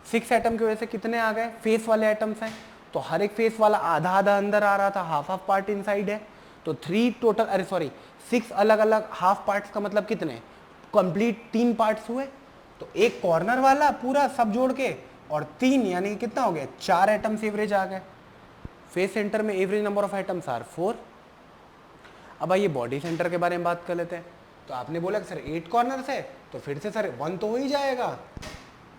6 एटम की वजह से कितने आ गए? फेस वाले एटम्स हैं, तो हर एक फेस वाला आधा आधा अंदर आ रहा था, हाफ हाफ पार्ट इनसाइड है, तो 3 टोटल, अरे सॉरी 6 अलग अलग हाफ पार्ट्स का मतलब कितने? कंप्लीट 3 पार्ट्स हुए। तो एक कॉर्नर वाला पूरा सब जोड़ के और 3 यानी कि कितना हो गया? 4 एटम्स एवरेज आ गए। फेस सेंटर में average number of atoms are 4। अब आइए बॉडी सेंटर के बारे में बात कर लेते हैं। तो आपने बोला कि सर 8 कॉर्नर्स है, तो फिर से सर 1 तो हो ही जाएगा,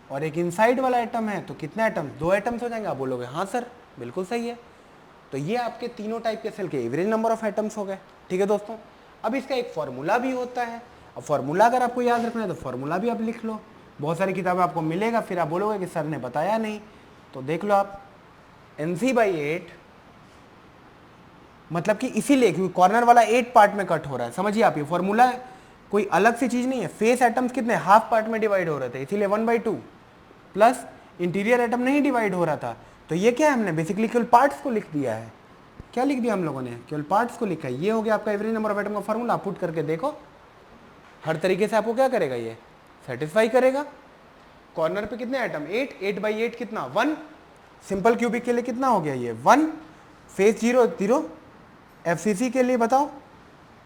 और एक इनसाइड वाला एटम है, तो कितने एटम्स? 2 एटम्स हो जाएंगे। आप बोलोगे हाँ सर बिल्कुल सही है। तो ये आपके तीनों टाइप के सेल के एवरेज नंबर ऑफ एटम्स हो गए। ठीक है दोस्तों, अब इसका एक फॉर्मूला भी होता है। अब फॉर्मूला अगर आपको याद रखना है तो फॉर्मूला भी आप लिख लो, बहुत सारी किताबें आपको मिलेगा, फिर आप बोलोगे कि सर ने बताया नहीं, तो देख लो आप NC/8, मतलब कि इसीलिए क्योंकि कॉर्नर वाला 8 पार्ट में कट हो रहा है। समझिए आप, ये फॉर्मूला कोई अलग सी चीज नहीं है। फेस एटम्स कितने हाफ पार्ट में डिवाइड हो रहे थे, इसीलिए 1/2 प्लस इंटीरियर एटम नहीं डिवाइड हो रहा था, तो ये क्या है, हमने बेसिकली केवल पार्ट्स को लिख दिया है। क्या लिख दिया हम लोगों ने? केवल पार्ट्स को लिखा है। ये हो गया आपका एवरेज नंबर ऑफ एटम का फॉर्मूला। पुट करके देखो, हर तरीके से आपको क्या करेगा, ये सेटिस्फाई करेगा। कॉर्नर पे कितने एटम? 8, 8/8 कितना? 1। सिंपल क्यूबिक के लिए कितना हो गया ये? 1। फेस 0 0। FCC के लिए बताओ,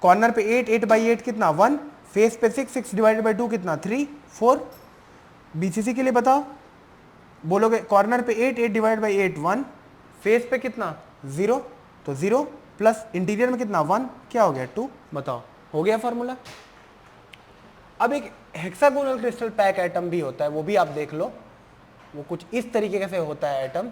कॉर्नर पे 8, 8/8 कितना? 1। फेस पे 6, 6/2 कितना? 3, 4। BCC के लिए बताओ, बोलोगे कॉर्नर पे 8, 8/8 1, फेस पे कितना? 0, तो 0 प्लस इंटीरियर में कितना? 1, क्या हो गया? 2। बताओ, हो गया फॉर्मूला। अब एक हेक्सागोनल क्रिस्टल पैक एटम भी होता है, वो भी आप देख लो, वो कुछ इस तरीके से होता है एटम।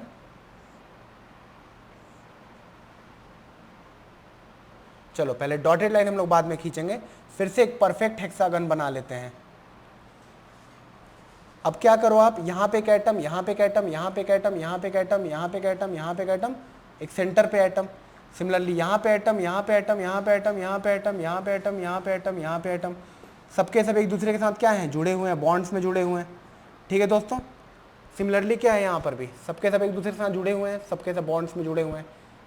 चलो पहले डॉटेड लाइन हम लोग बाद में खींचेंगे, फिर से एक परफेक्ट हेक्सागन बना लेते हैं। अब क्या करो आप, यहाँ पे एक एटम, यहाँ पे एक एटम, यहाँ पे एक एटम, यहाँ पे एक एटम, यहाँ पे एक एटम, यहाँ पे एक एटम, एक सेंटर पे एटम। सिमिलरली यहाँ पे एटम, यहाँ पे एटम, यहाँ पे एटम, यहाँ पे एटम, यहाँ पे एटम, यहाँ पे एटम, यहाँ पे एटम, सबके सब एक दूसरे के साथ क्या हैं, जुड़े हुए हैं, बॉन्ड्स में जुड़े हुए हैं। ठीक है दोस्तों, सिमिलरली क्या है यहाँ पर भी, सबके सब एक दूसरे के साथ जुड़े हुए हैं, सबके सब बॉन्ड्स में जुड़े हुए हैं,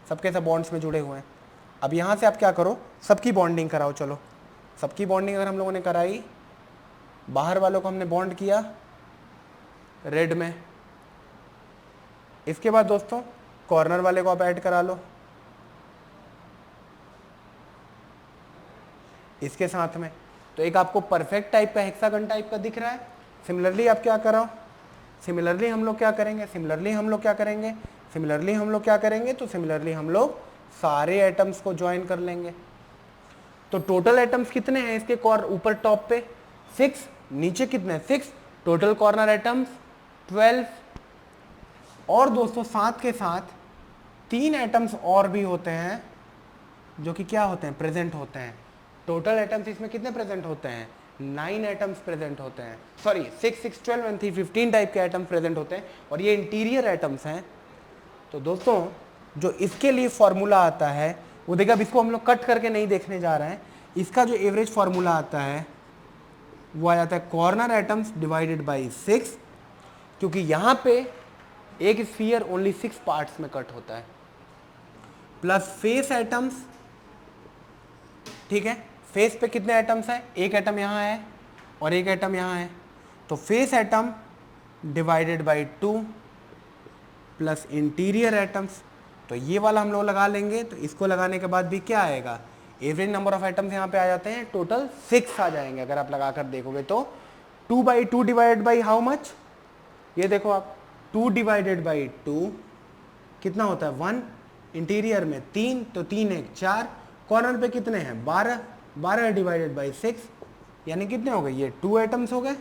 सबके सब बॉन्ड्स में जुड़े हुए हैं। अब यहाँ से आप क्या करो, सबकी बॉन्डिंग कराओ। चलो सबकी बॉन्डिंग अगर हम लोगों ने कराई, बाहर वालों को हमने बॉन्ड किया रेड में, इसके बाद दोस्तों कॉर्नर वाले को आप ऐड करा लो इसके साथ में, तो एक आपको परफेक्ट टाइप का हेक्सागन टाइप का दिख रहा है। सिमिलरली आप क्या करो, सिमिलरली हम लोग क्या करेंगे, सिमिलरली हम लोग क्या करेंगे, सिमिलरली हम लोग क्या करेंगे, तो सिमिलरली हम लोग सारे एटम्स को ज्वाइन कर लेंगे। तो टोटल एटम्स कितने हैं इसके ऊपर टॉप पे 6, नीचे कितने 6, टोटल कॉर्नर एटम्स 12। और दोस्तों साथ के साथ 3 एटम्स और भी होते हैं जो कि क्या होते हैं, प्रेजेंट होते हैं। टोटल एटम्स इसमें कितने प्रेजेंट होते हैं, 9 एटम्स प्रेजेंट होते हैं, सॉरी 6, 6, 12 एंड 3, 15 टाइप के एटम्स प्रेजेंट होते हैं, और ये इंटीरियर एटम्स हैं। तो दोस्तों जो इसके लिए फॉर्मूला आता है वो देखिए, अब इसको हम लोग कट करके नहीं देखने जा रहे हैं, इसका जो एवरेज फॉर्मूला आता है वो आ जाता है कॉर्नर एटम्स डिवाइडेड बाई 6, क्योंकि यहाँ पे एक स्फीयर ओनली 6 पार्ट्स में कट होता है, प्लस फेस एटम्स। ठीक है, फेस पे कितने एटम्स हैं, एक एटम यहाँ है और एक एटम यहाँ है, तो face atom divided by 2 plus interior atoms. तो ये वाला हम लोग लगा लेंगे, तो इसको लगाने के बाद भी क्या आएगा, एवरेज नंबर ऑफ एटम्स यहाँ पे आ जाते हैं, टोटल 6 आ जाएंगे। अगर आप लगा कर देखोगे तो 2/2 डिवाइडेड बाई हाउ मच, ये देखो आप 2 डिवाइडेड बाई 2 कितना होता है 1, इंटीरियर में 3, तो 3 1 4, कॉर्नर पे कितने हैं 12, 12 डिवाइडेड बाई 6 यानी कितने हो गए, ये 2 एटम्स हो गए,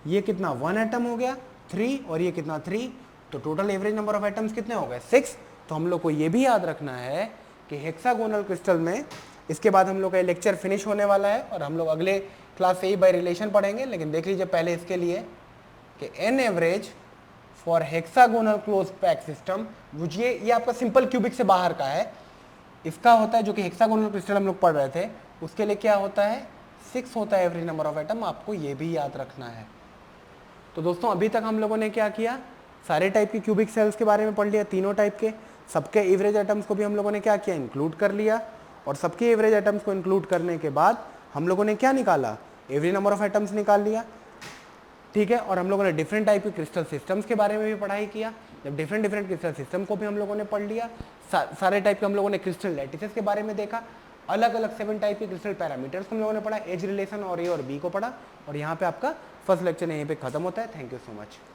ये कितना 1 एटम हो गया 3, और ये कितना 3, तो total average number of atoms कितने हो गए 6। तो हम लोग को ये भी याद रखना है कि हेक्सागोनल क्रिस्टल में, इसके बाद हम लोग का लेक्चर फिनिश होने वाला है और हम लोग अगले क्लास से ही बाय रिलेशन पढ़ेंगे, लेकिन देख लीजिए पहले इसके लिए कि an average for hexagonal close pack system, ये आपका सिंपल क्यूबिक से बाहर का है, इसका होता है जो कि हेक्सागोनल क्रिस्टल हम लोग पढ़ रहे थे, उसके लिए क्या होता है 6 होता है एवरेज नंबर ऑफ एटम, आपको ये भी याद रखना है। तो दोस्तों अभी तक हम लोगों ने क्या किया, सारे टाइप के क्यूबिक सेल्स के बारे में पढ़ लिया, तीनों टाइप के, सबके एवरेज एटम्स को भी हम लोगों ने क्या किया, इंक्लूड कर लिया, और सबके एवरेज एटम्स को इंक्लूड करने के बाद हम लोगों ने क्या निकाला, एवरेज नंबर ऑफ एटम्स निकाल लिया। ठीक है, और हम लोगों ने डिफरेंट टाइप के क्रिस्टल सिस्टम्स के बारे में भी पढ़ाई किया, जब डिफरेंट क्रिस्टल सिस्टम को भी हम लोगों ने पढ़ लिया, सारे टाइप के हम लोगों ने क्रिस्टल लैटिसेस के बारे में देखा, अलग अलग 7 टाइप के क्रिस्टल पैरामीटर्स को हम लोगों ने पढ़ा, एज रिलेशन और ए और बी को पढ़ा, और यहाँ पे आपका फर्स्ट लेक्चर यहीं पे खत्म होता है। Thank you so much.